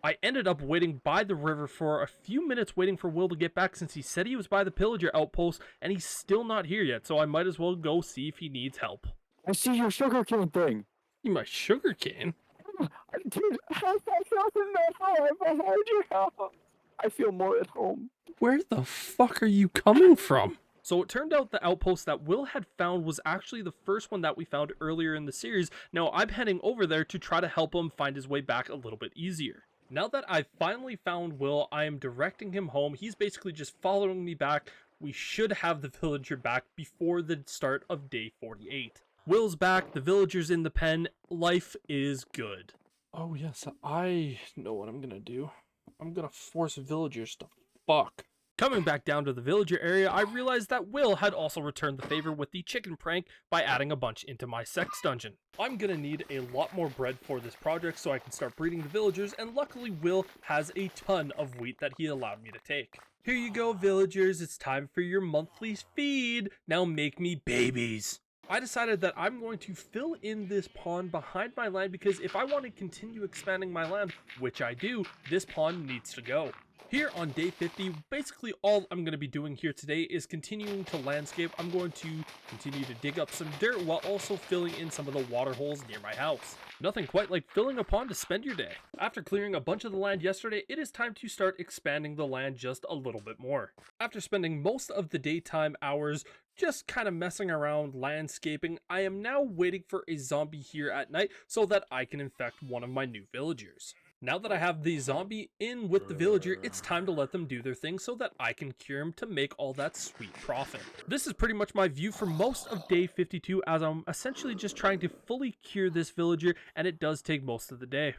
I ended up waiting by the river for a few minutes waiting for Will to get back since he said he was by the pillager outpost and he's still not here yet, so I might as well go see if he needs help. I see your sugarcane thing. You my sugar cane? Dude, I felt in that home behind your house. I feel more at home. Where the fuck are you coming from? So it turned out the outpost that Will had found was actually the first one that we found earlier in the series. Now I'm heading over there to try to help him find his way back a little bit easier. Now that I've finally found Will, I am directing him home. He's basically just following me back. We should have the villager back before the start of day 48. Will's back, the villager's in the pen, life is good. Oh yes, I know what I'm gonna do. I'm gonna force villagers to fuck. Coming back down to the villager area, I realized that Will had also returned the favor with the chicken prank by adding a bunch into my sex dungeon. I'm gonna need a lot more bread for this project so I can start breeding the villagers, and luckily Will has a ton of wheat that he allowed me to take. Here you go, villagers, it's time for your monthly feed. Now make me babies. I decided that I'm going to fill in this pond behind my land because if I want to continue expanding my land, which I do, this pond needs to go. Here on day 50, basically all I'm going to be doing here today is continuing to landscape. I'm going to continue to dig up some dirt while also filling in some of the water holes near my house. Nothing quite like filling a pond to spend your day. After clearing a bunch of the land yesterday, it is time to start expanding the land just a little bit more. After spending most of the daytime hours just kind of messing around landscaping, I am now waiting for a zombie here at night so that I can infect one of my new villagers. Now that I have the zombie in with the villager, it's time to let them do their thing so that I can cure him to make all that sweet profit. This is pretty much my view for most of day 52 as I'm essentially just trying to fully cure this villager, and it does take most of the day.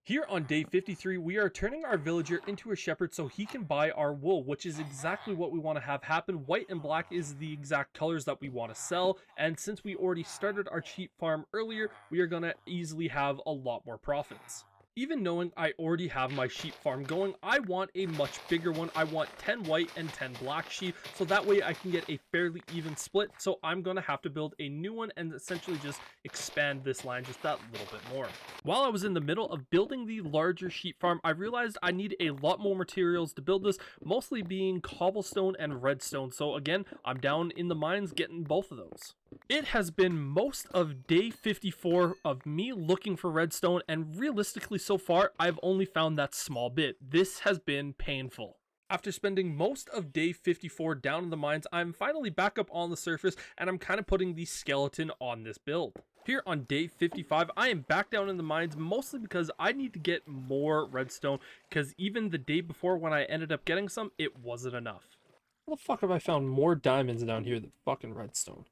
Here on day 53, we are turning our villager into a shepherd so he can buy our wool, which is exactly what we want to have happen. White and black is the exact colors that we want to sell, and since we already started our sheep farm earlier, we are going to easily have a lot more profits. Even knowing I already have my sheep farm going, I want a much bigger one. I want 10 white and 10 black sheep, so that way I can get a fairly even split. So I'm going to have to build a new one and essentially just expand this land just that little bit more. While I was in the middle of building the larger sheep farm, I realized I need a lot more materials to build this, mostly being cobblestone and redstone. So again, I'm down in the mines getting both of those. It has been most of day 54 of me looking for redstone, and realistically so far, I've only found that small bit. This has been painful. After spending most of day 54 down in the mines, I'm finally back up on the surface, and I'm kind of putting the skeleton on this build. Here on day 55, I am back down in the mines, mostly because I need to get more redstone, because even the day before when I ended up getting some, it wasn't enough. How the fuck have I found more diamonds down here than fucking redstone?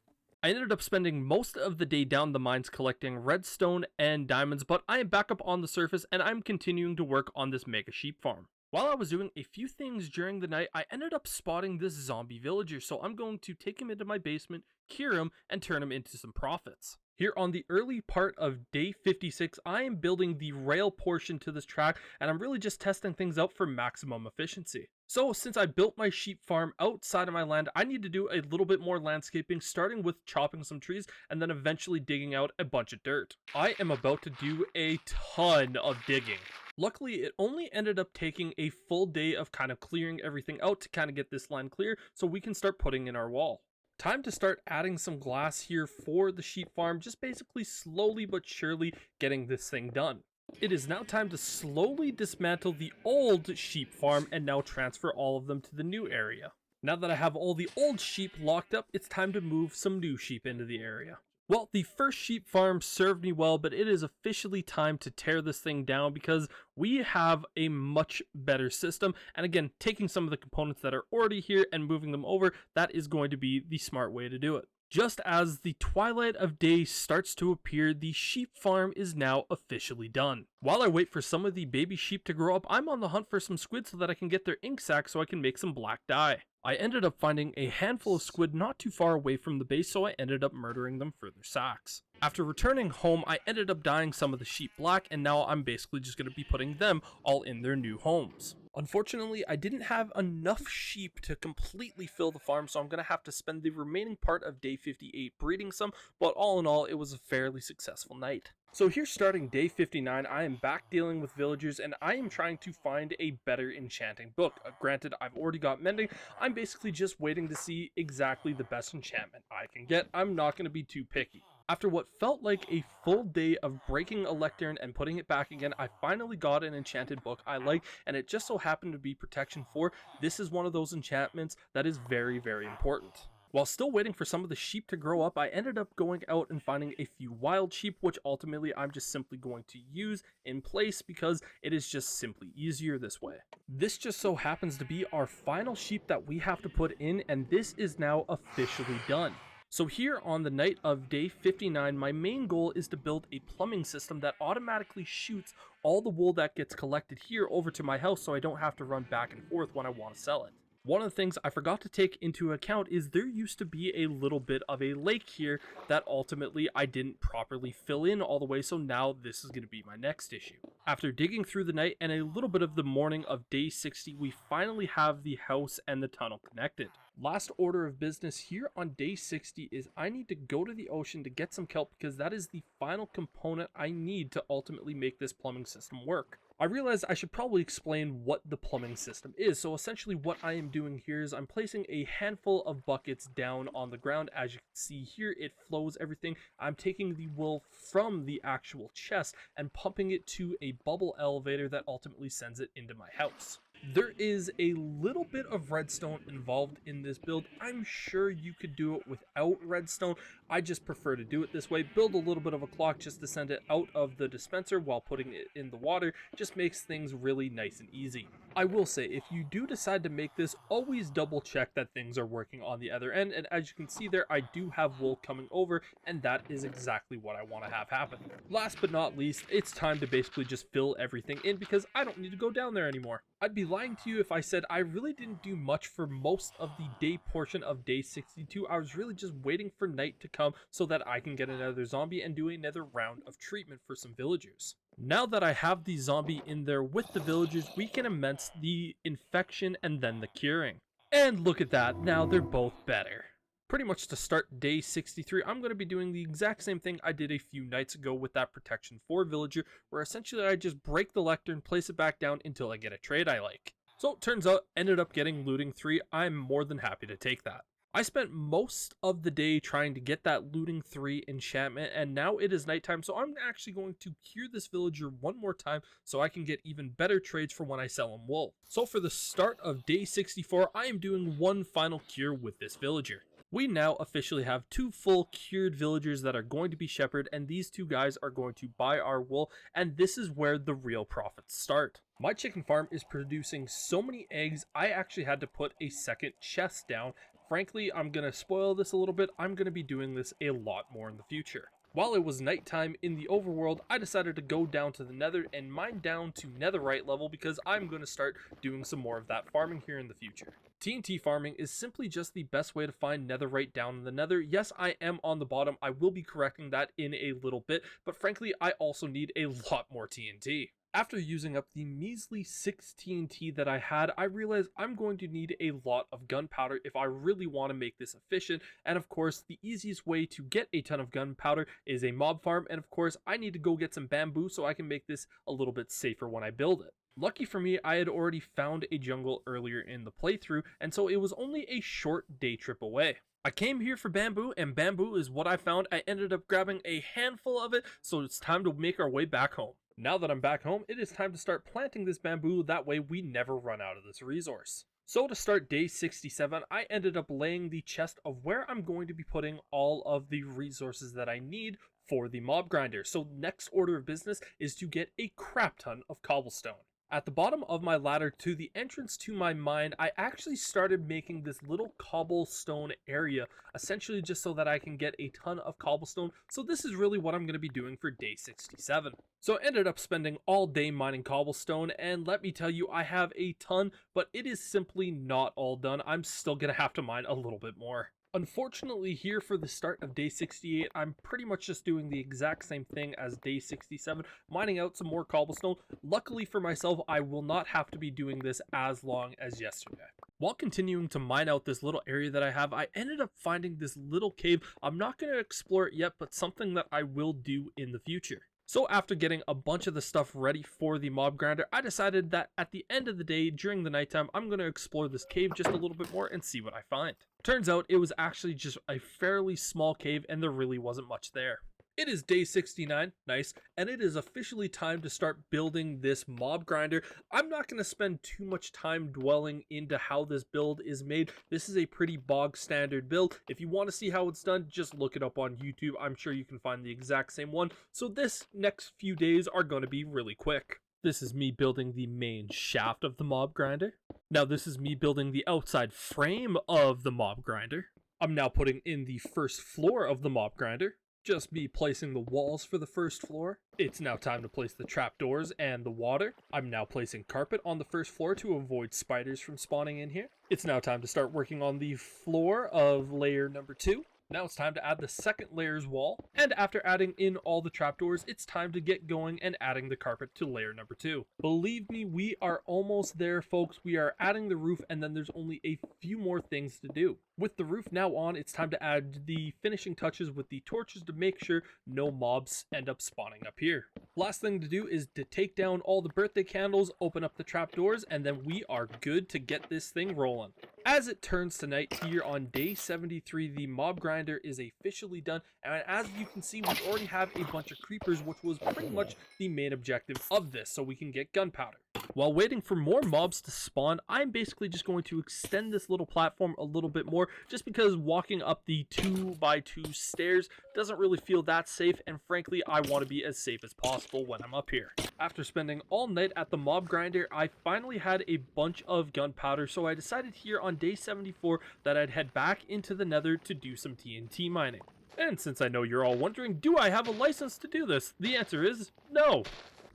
I ended up spending most of the day down the mines collecting redstone and diamonds, but I am back up on the surface and I'm continuing to work on this mega sheep farm. While I was doing a few things during the night, I ended up spotting this zombie villager, so I'm going to take him into my basement, cure him, and turn him into some profits. Here on the early part of day 56, I am building the rail portion to this track, and I'm really just testing things out for maximum efficiency. So since I built my sheep farm outside of my land, I need to do a little bit more landscaping, starting with chopping some trees and then eventually digging out a bunch of dirt. I am about to do a ton of digging. Luckily, it only ended up taking a full day of kind of clearing everything out to kind of get this land clear so we can start putting in our wall. Time to start adding some glass here for the sheep farm, just basically slowly but surely getting this thing done. It is now time to slowly dismantle the old sheep farm and now transfer all of them to the new area. Now that I have all the old sheep locked up, it's time to move some new sheep into the area. Well, the first sheep farm served me well, but it is officially time to tear this thing down because we have a much better system. And again, taking some of the components that are already here and moving them over, that is going to be the smart way to do it. Just as the twilight of day starts to appear, the sheep farm is now officially done. While I wait for some of the baby sheep to grow up, I'm on the hunt for some squid so that I can get their ink sac so I can make some black dye. I ended up finding a handful of squid not too far away from the base, so I ended up murdering them for their sacs. After returning home, I ended up dyeing some of the sheep black, and now I'm basically just going to be putting them all in their new homes. Unfortunately, I didn't have enough sheep to completely fill the farm, so I'm going to have to spend the remaining part of day 58 breeding some, but all in all, it was a fairly successful night. So here starting day 59, I am back dealing with villagers and I am trying to find a better enchanting book. Granted, I've already got mending, I'm basically just waiting to see exactly the best enchantment I can get. I'm not going to be too picky. After what felt like a full day of breaking a lectern and putting it back again, I finally got an enchanted book I like, and it just so happened to be Protection 4. This is one of those enchantments that is very, very important. While still waiting for some of the sheep to grow up, I ended up going out and finding a few wild sheep, which ultimately I'm just simply going to use in place because it is just simply easier this way. This just so happens to be our final sheep that we have to put in, and this is now officially done. So here on the night of day 59, my main goal is to build a plumbing system that automatically shoots all the wool that gets collected here over to my house so I don't have to run back and forth when I want to sell it. One of the things I forgot to take into account is there used to be a little bit of a lake here that ultimately I didn't properly fill in all the way, so now this is going to be my next issue. After digging through the night and a little bit of the morning of day 60, we finally have the house and the tunnel connected. Last order of business here on day 60 is I need to go to the ocean to get some kelp because that is the final component I need to ultimately make this plumbing system work. I realized I should probably explain what the plumbing system is. So essentially what I am doing here is I'm placing a handful of buckets down on the ground. As you can see here, it flows everything. I'm taking the wool from the actual chest and pumping it to a bubble elevator that ultimately sends it into my house. There is a little bit of redstone involved in this build. I'm sure you could do it without redstone. I just prefer to do it this way. Build a little bit of a clock just to send it out of the dispenser while putting it in the water. Just makes things really nice and easy. I will say, if you do decide to make this, always double check that things are working on the other end. And as you can see there, I do have wool coming over, and that is exactly what I want to have happen. Last but not least, it's time to basically just fill everything in because I don't need to go down there anymore. I'd be lying to you if I said I really didn't do much for most of the day portion of day 62. I was really just waiting for night to come so that I can get another zombie and do another round of treatment for some villagers. Now that I have the zombie in there with the villagers, we can immense the infection and then the curing. And look at that, now they're both better. Pretty much to start day 63, I'm going to be doing the exact same thing I did a few nights ago with that Protection 4 villager, where essentially I just break the lectern, place it back down until I get a trade I like. So it turns out, ended up getting looting 3, I'm more than happy to take that. I spent most of the day trying to get that looting 3 enchantment, and now it is nighttime, so I'm actually going to cure this villager one more time so I can get even better trades for when I sell him wool. So for the start of day 64, I am doing one final cure with this villager. We now officially have 2 full cured villagers that are going to be shepherded, and these 2 guys are going to buy our wool, and this is where the real profits start. My chicken farm is producing so many eggs, I actually had to put a second chest down. Frankly, I'm going to spoil this a little bit. I'm going to be doing this a lot more in the future. While it was nighttime in the overworld, I decided to go down to the nether and mine down to netherite level because I'm going to start doing some more of that farming here in the future. TNT farming is simply just the best way to find netherite down in the nether. Yes, I am on the bottom. I will be correcting that in a little bit, but frankly, I also need a lot more TNT. After using up the measly 6 TNT that I had, I realized I'm going to need a lot of gunpowder if I really want to make this efficient, and of course the easiest way to get a ton of gunpowder is a mob farm, and of course I need to go get some bamboo so I can make this a little bit safer when I build it. Lucky for me, I had already found a jungle earlier in the playthrough, and so it was only a short day trip away. I came here for bamboo, and bamboo is what I found. I ended up grabbing a handful of it, so it's time to make our way back home. Now that I'm back home, it is time to start planting this bamboo, that way we never run out of this resource. So to start day 67, I ended up laying the chest of where I'm going to be putting all of the resources that I need for the mob grinder. So next order of business is to get a crap ton of cobblestone. At the bottom of my ladder to the entrance to my mine, I actually started making this little cobblestone area, essentially just so that I can get a ton of cobblestone. So this is really what I'm going to be doing for day 67. So I ended up spending all day mining cobblestone, and let me tell you, I have a ton, but it is simply not all done. I'm still going to have to mine a little bit more. Unfortunately, here for the start of day 68, I'm pretty much just doing the exact same thing as day 67, mining out some more cobblestone. Luckily for myself, I will not have to be doing this as long as yesterday. While continuing to mine out this little area that I have, I ended up finding this little cave. I'm not going to explore it yet, but something that I will do in the future. So after getting a bunch of the stuff ready for the mob grinder, I decided that at the end of the day, during the nighttime, I'm going to explore this cave just a little bit more and see what I find. Turns out it was actually just a fairly small cave and there really wasn't much there. It is day 69, nice, and it is officially time to start building this mob grinder. I'm not going to spend too much time dwelling into how this build is made. This is a pretty bog standard build. If you want to see how it's done, just look it up on YouTube. I'm sure you can find the exact same one. So this next few days are going to be really quick. This is me building the main shaft of the mob grinder. Now this is me building the outside frame of the mob grinder. I'm now putting in the first floor of the mob grinder. Just me placing the walls for the first floor. It's now time to place the trapdoors and the water. I'm now placing carpet on the first floor to avoid spiders from spawning in here. It's now time to start working on the floor of layer number 2. Now it's time to add the second layer's wall, and after adding in all the trapdoors, it's time to get going and adding the carpet to layer number 2. Believe me, we are almost there, folks. We are adding the roof, and then there's only a few more things to do. With the roof now on, it's time to add the finishing touches with the torches to make sure no mobs end up spawning up here. Last thing to do is to take down all the birthday candles, open up the trapdoors, and then we are good to get this thing rolling. As it turns to night here on day 73, the mob grinder is officially done, and as you can see, we already have a bunch of creepers, which was pretty much the main objective of this, so we can get gunpowder. While waiting for more mobs to spawn, I'm basically just going to extend this little platform a little bit more, just because walking up the 2x2 stairs doesn't really feel that safe, and frankly, I want to be as safe as possible when I'm up here. After spending all night at the mob grinder, I finally had a bunch of gunpowder, so I decided here on day 74 that I'd head back into the nether to do some TNT mining. And since I know you're all wondering, do I have a license to do this? The answer is no.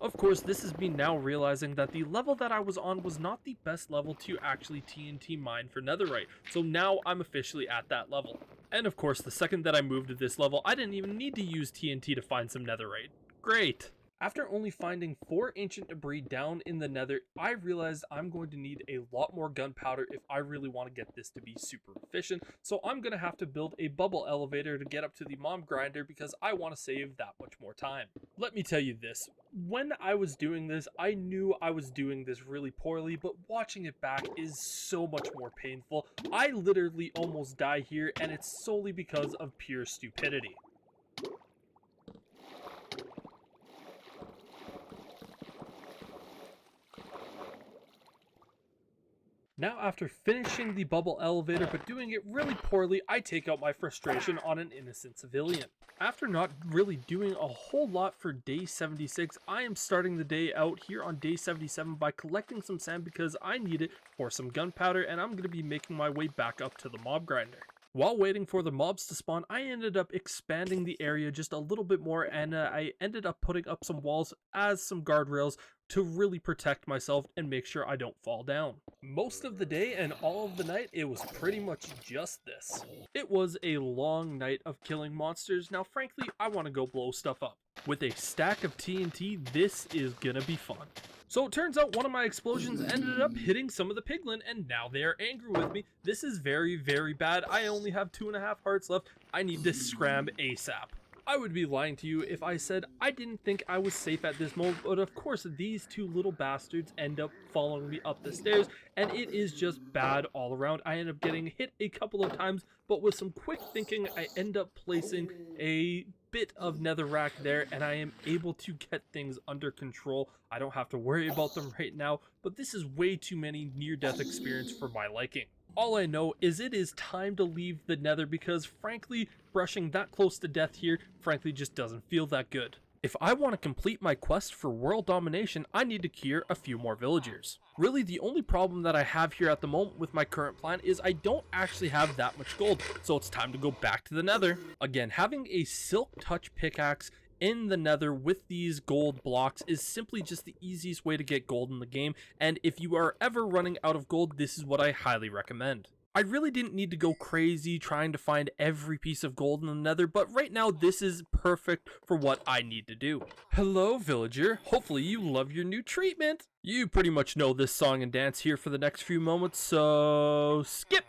Of course, this is me now realizing that the level that I was on was not the best level to actually TNT mine for netherite, so now I'm officially at that level. And of course, the second that I moved to this level, I didn't even need to use TNT to find some netherite. Great! After only finding 4 ancient debris down in the nether, I realized I'm going to need a lot more gunpowder if I really want to get this to be super efficient, so I'm going to have to build a bubble elevator to get up to the mob grinder because I want to save that much more time. Let me tell you this, when I was doing this, I knew I was doing this really poorly, but watching it back is so much more painful. I literally almost die here, and it's solely because of pure stupidity. Now after finishing the bubble elevator but doing it really poorly, I take out my frustration on an innocent civilian. After not really doing a whole lot for day 76, I am starting the day out here on day 77 by collecting some sand because I need it for some gunpowder, and I'm going to be making my way back up to the mob grinder. While waiting for the mobs to spawn, I ended up expanding the area just a little bit more, and I ended up putting up some walls as some guardrails to really protect myself and make sure I don't fall down. Most of the day and all of the night, it was pretty much just this. It was a long night of killing monsters. Now frankly, I want to go blow stuff up. With a stack of TNT, this is gonna be fun. So it turns out one of my explosions ended up hitting some of the piglin, and now they are angry with me. This is very, very bad. I only have 2.5 hearts left. I need to scram ASAP. I would be lying to you if I said I didn't think I was safe at this moment, but of course these two little bastards end up following me up the stairs, and it is just bad all around. I end up getting hit a couple of times, but with some quick thinking, I end up placing a bit of netherrack there, and I am able to get things under control. I don't have to worry about them right now, but this is way too many near-death experience for my liking. All I know is it is time to leave the nether because frankly, brushing that close to death here frankly just doesn't feel that good. If I want to complete my quest for world domination, I need to cure a few more villagers. Really, the only problem that I have here at the moment with my current plan is I don't actually have that much gold, so it's time to go back to the nether. Again, having a silk touch pickaxe in the nether with these gold blocks is simply just the easiest way to get gold in the game, and if you are ever running out of gold, this is what I highly recommend. I really didn't need to go crazy trying to find every piece of gold in the nether, but right now this is perfect for what I need to do. Hello villager, hopefully you love your new treatment. You pretty much know this song and dance here for the next few moments, so skip!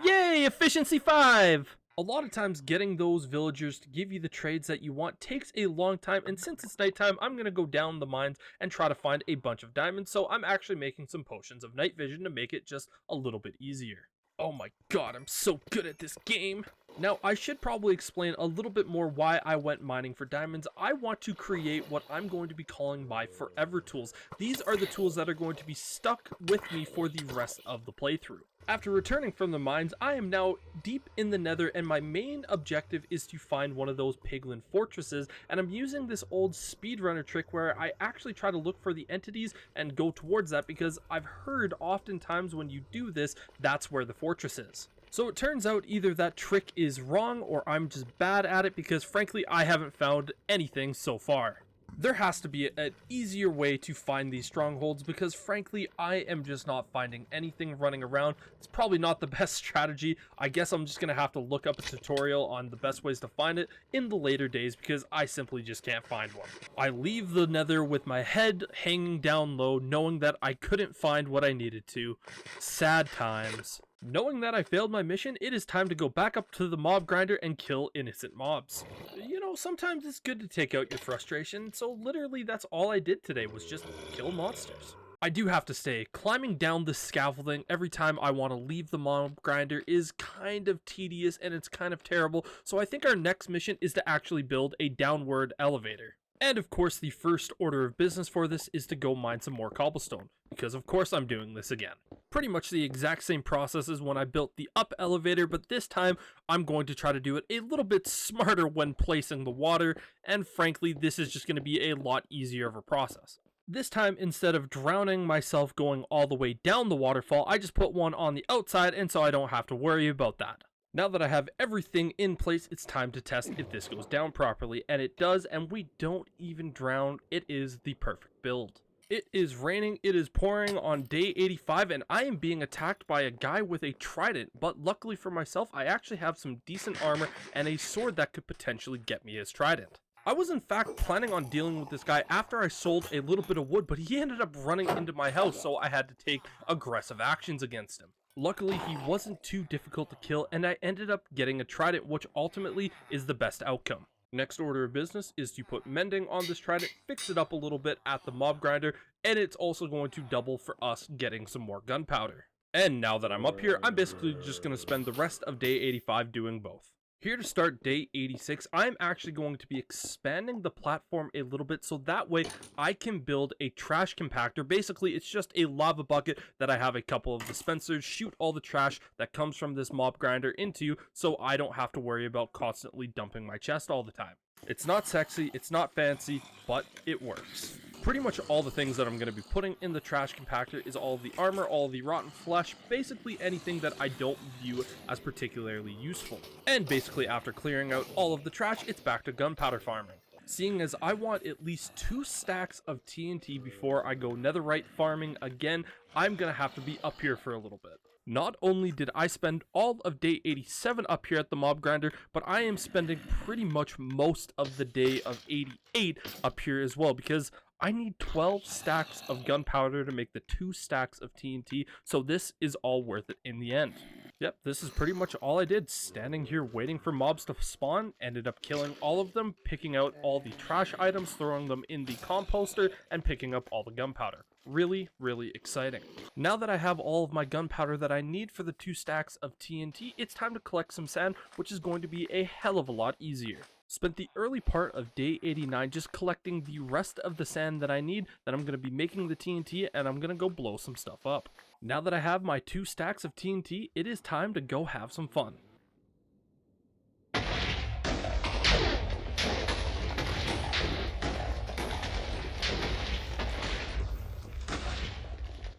Yay, efficiency 5! A lot of times getting those villagers to give you the trades that you want takes a long time, and since it's nighttime, I'm going to go down the mines and try to find a bunch of diamonds, so I'm actually making some potions of night vision to make it just a little bit easier. Oh my god, I'm so good at this game! Now, I should probably explain a little bit more why I went mining for diamonds. I want to create what I'm going to be calling my forever tools. These are the tools that are going to be stuck with me for the rest of the playthrough. After returning from the mines, I am now deep in the nether, and my main objective is to find one of those piglin fortresses, and I'm using this old speedrunner trick where I actually try to look for the entities and go towards that because I've heard oftentimes when you do this, that's where the fortress is. So it turns out either that trick is wrong or I'm just bad at it because frankly I haven't found anything so far. There has to be an easier way to find these strongholds because frankly I am just not finding anything running around. It's probably not the best strategy. I guess I'm just gonna have to look up a tutorial on the best ways to find it in the later days because I simply just can't find one. I leave the nether with my head hanging down low, knowing that I couldn't find what I needed to. Sad times. Knowing that I failed my mission, it is time to go back up to the mob grinder and kill innocent mobs. You know, sometimes it's good to take out your frustration, so literally that's all I did today was just kill monsters. I do have to say, climbing down the scaffolding every time I want to leave the mob grinder is kind of tedious and it's kind of terrible, so I think our next mission is to actually build a downward elevator. And of course, the first order of business for this is to go mine some more cobblestone, because of course I'm doing this again. Pretty much the exact same process as when I built the up elevator, but this time I'm going to try to do it a little bit smarter when placing the water, and frankly, this is just going to be a lot easier of a process. This time, instead of drowning myself going all the way down the waterfall, I just put one on the outside, and so I don't have to worry about that. Now that I have everything in place, it's time to test if this goes down properly, and it does, and we don't even drown. It is the perfect build. It is raining, it is pouring on day 85, and I am being attacked by a guy with a trident, but luckily for myself, I actually have some decent armor and a sword that could potentially get me his trident. I was in fact planning on dealing with this guy after I sold a little bit of wood, but he ended up running into my house, so I had to take aggressive actions against him. Luckily, he wasn't too difficult to kill, and I ended up getting a trident, which ultimately is the best outcome. Next order of business is to put mending on this trident, fix it up a little bit at the mob grinder, and it's also going to double for us getting some more gunpowder. And now that I'm up here, I'm basically just going to spend the rest of day 85 doing both. Here to start day 86, I'm actually going to be expanding the platform a little bit so that way I can build a trash compactor. Basically, it's just a lava bucket that I have a couple of dispensers shoot all the trash that comes from this mob grinder into, so I don't have to worry about constantly dumping my chest all the time. It's not sexy, it's not fancy, but it works. Pretty much all the things that I'm going to be putting in the trash compactor is all the armor, all the rotten flesh, basically anything that I don't view as particularly useful. And basically after clearing out all of the trash, it's back to gunpowder farming. Seeing as I want at least 2 stacks of TNT before I go netherite farming again, I'm going to have to be up here for a little bit. Not only did I spend all of day 87 up here at the mob grinder, but I am spending pretty much most of the day of 88 up here as well, because I need 12 stacks of gunpowder to make the 2 stacks of TNT, so this is all worth it in the end. Yep, this is pretty much all I did, standing here waiting for mobs to spawn, ended up killing all of them, picking out all the trash items, throwing them in the composter, and picking up all the gunpowder. Really, really exciting. Now that I have all of my gunpowder that I need for the 2 stacks of TNT, it's time to collect some sand, which is going to be a hell of a lot easier. Spent the early part of day 89 just collecting the rest of the sand that I need, then I'm going to be making the TNT and I'm going to go blow some stuff up. Now that I have my 2 stacks of TNT, it is time to go have some fun.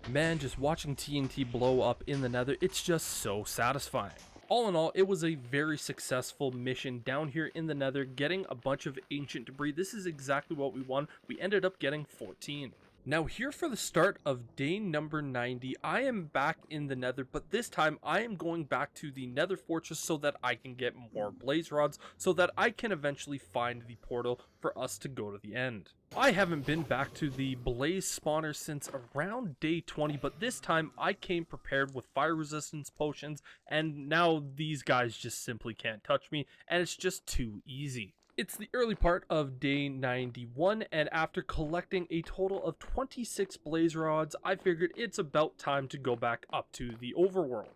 Man, just watching TNT blow up in the nether, it's just so satisfying. All in all, it was a very successful mission down here in the nether, getting a bunch of ancient debris. This is exactly what we won. We ended up getting 14. Now here for the start of day number 90, I am back in the nether, but this time I am going back to the nether fortress so that I can get more blaze rods, so that I can eventually find the portal for us to go to the end. I haven't been back to the blaze spawner since around day 20, but this time I came prepared with fire resistance potions, and now these guys just simply can't touch me, and it's just too easy. It's the early part of day 91, and after collecting a total of 26 blaze rods, I figured it's about time to go back up to the overworld.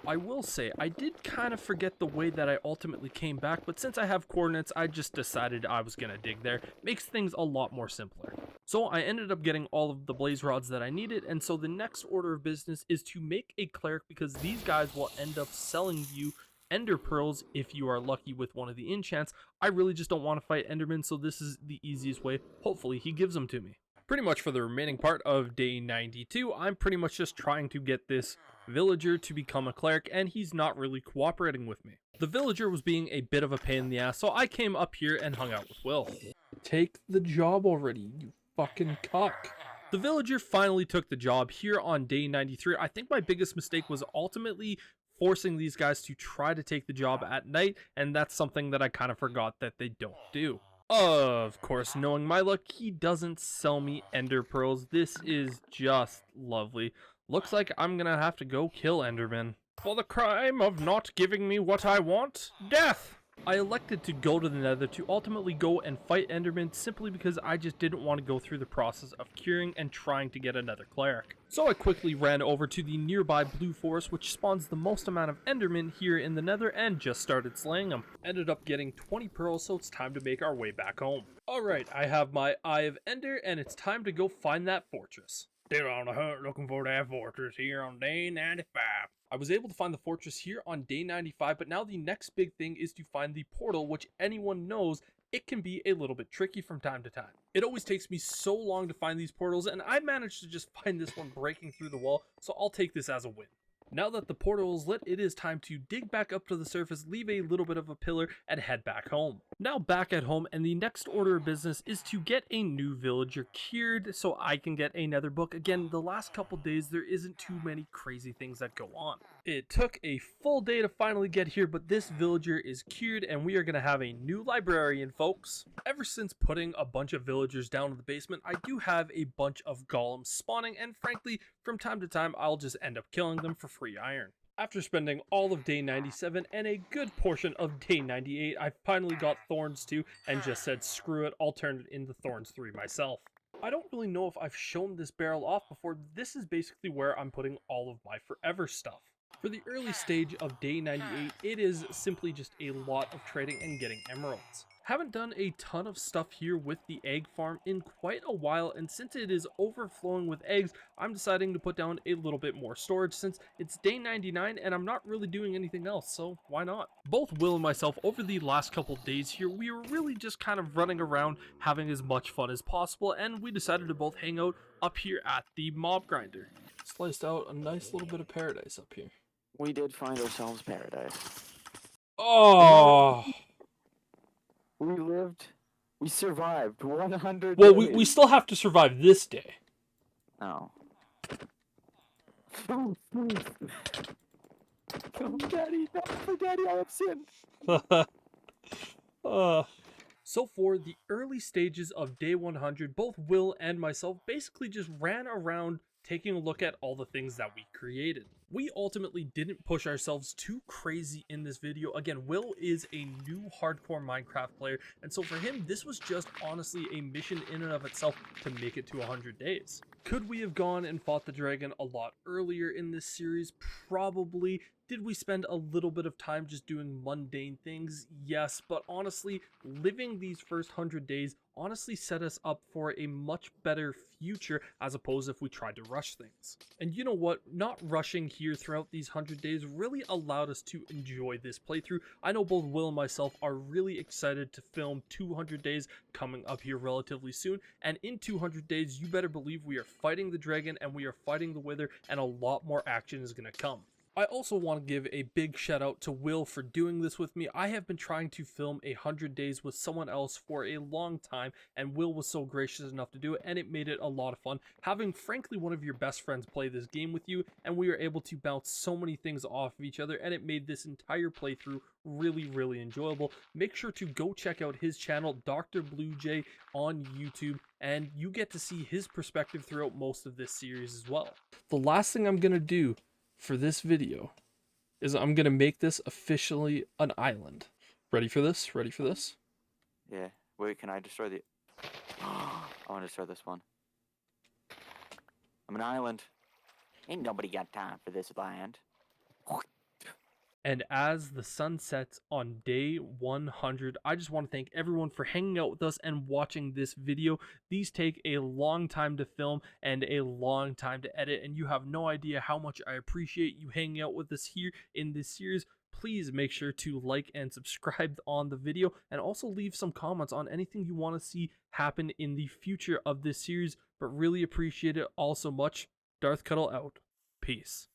I will say, I did kind of forget the way that I ultimately came back, but since I have coordinates, I just decided I was gonna dig there. Makes things a lot more simpler. So I ended up getting all of the blaze rods that I needed, and so the next order of business is to make a cleric, because these guys will end up selling you ender pearls if you are lucky with one of the enchants. I really just don't want to fight endermen, so this is the easiest way. Hopefully he gives them to me. Pretty much for the remaining part of day 92, I'm pretty much just trying to get this villager to become a cleric, and he's not really cooperating with me. The villager was being a bit of a pain in the ass, so I came up here and hung out with Will. Take the job already, you fucking cuck. The villager finally took the job here on day 93. I think my biggest mistake was ultimately forcing these guys to try to take the job at night, and that's something that I kind of forgot that they don't do. Of course, knowing my luck, he doesn't sell me ender pearls. This is just lovely. Looks like I'm gonna have to go kill endermen. For the crime of not giving me what I want, death! I elected to go to the nether to ultimately go and fight endermen simply because I just didn't want to go through the process of curing and trying to get another cleric. So I quickly ran over to the nearby blue forest, which spawns the most amount of endermen here in the nether, and just started slaying them. Ended up getting 20 pearls, so it's time to make our way back home. Alright, I have my Eye of Ender, and it's time to go find that fortress. Still on the hunt looking for that fortress here on day 95. I was able to find the fortress here on day 95, but now the next big thing is to find the portal, which anyone knows it can be a little bit tricky from time to time. It always takes me so long to find these portals, and I managed to just find this one breaking through the wall, so I'll take this as a win. Now that the portal is lit, it is time to dig back up to the surface, leave a little bit of a pillar, and head back home. Now back at home, and the next order of business is to get a new villager cured so I can get another book. Again, the last couple days there isn't too many crazy things that go on. It took a full day to finally get here, but this villager is cured and we are going to have a new librarian, folks. Ever since putting a bunch of villagers down in the basement, I do have a bunch of golems spawning, and frankly, from time to time, I'll just end up killing them for free iron. After spending all of day 97 and a good portion of day 98, I finally got Thorns 2 and just said screw it, I'll turn it into Thorns 3 myself. I don't really know if I've shown this barrel off before. This is basically where I'm putting all of my forever stuff. For the early stage of day 98, it is simply just a lot of trading and getting emeralds. Haven't done a ton of stuff here with the egg farm in quite a while, and since it is overflowing with eggs, I'm deciding to put down a little bit more storage since it's day 99 and I'm not really doing anything else, so why not? Both Will and myself, over the last couple days here, we were really just kind of running around having as much fun as possible, and we decided to both hang out up here at the mob grinder. Sliced out a nice little bit of paradise up here. We did find ourselves paradise. Oh! We survived 100 Well, days. we still have to survive this day. Oh. Oh, Daddy, no, Daddy, I have sinned. So for the early stages of day 100, both Will and myself basically just ran around taking a look at all the things that we created. We ultimately didn't push ourselves too crazy in this video. Again, Will is a new hardcore Minecraft player, and so for him, this was just honestly a mission in and of itself to make it to 100 days. Could we have gone and fought the dragon a lot earlier in this series? Probably. Did we spend a little bit of time just doing mundane things? Yes, but honestly, living these first 100 days honestly set us up for a much better future as opposed if we tried to rush things. And you know what? Not rushing here throughout these 100 days really allowed us to enjoy this playthrough. I know both Will and myself are really excited to film 200 days coming up here relatively soon, and in 200 days, you better believe we are fighting the dragon and we are fighting the wither, and a lot more action is going to come. I also want to give a big shout out to Will for doing this with me. I have been trying to film 100 days with someone else for a long time, and Will was so gracious enough to do it, and it made it a lot of fun. Having frankly one of your best friends play this game with you, and we were able to bounce so many things off of each other, and it made this entire playthrough really enjoyable. Make sure to go check out his channel, Dr. BlueJay, on YouTube, and you get to see his perspective throughout most of this series as well. The last thing I'm going to do for this video is I'm going to make this officially an island. Ready for this? Ready for this? Yeah. Wait, can I destroy the... I want to destroy this one. I'm an island. Ain't nobody got time for this land. And as the sun sets on day 100, I just want to thank everyone for hanging out with us and watching this video. These take a long time to film and a long time to edit, and you have no idea how much I appreciate you hanging out with us here in this series. Please make sure to like and subscribe on the video, and also leave some comments on anything you want to see happen in the future of this series, but really appreciate it all so much. Darth Cuddle out. Peace.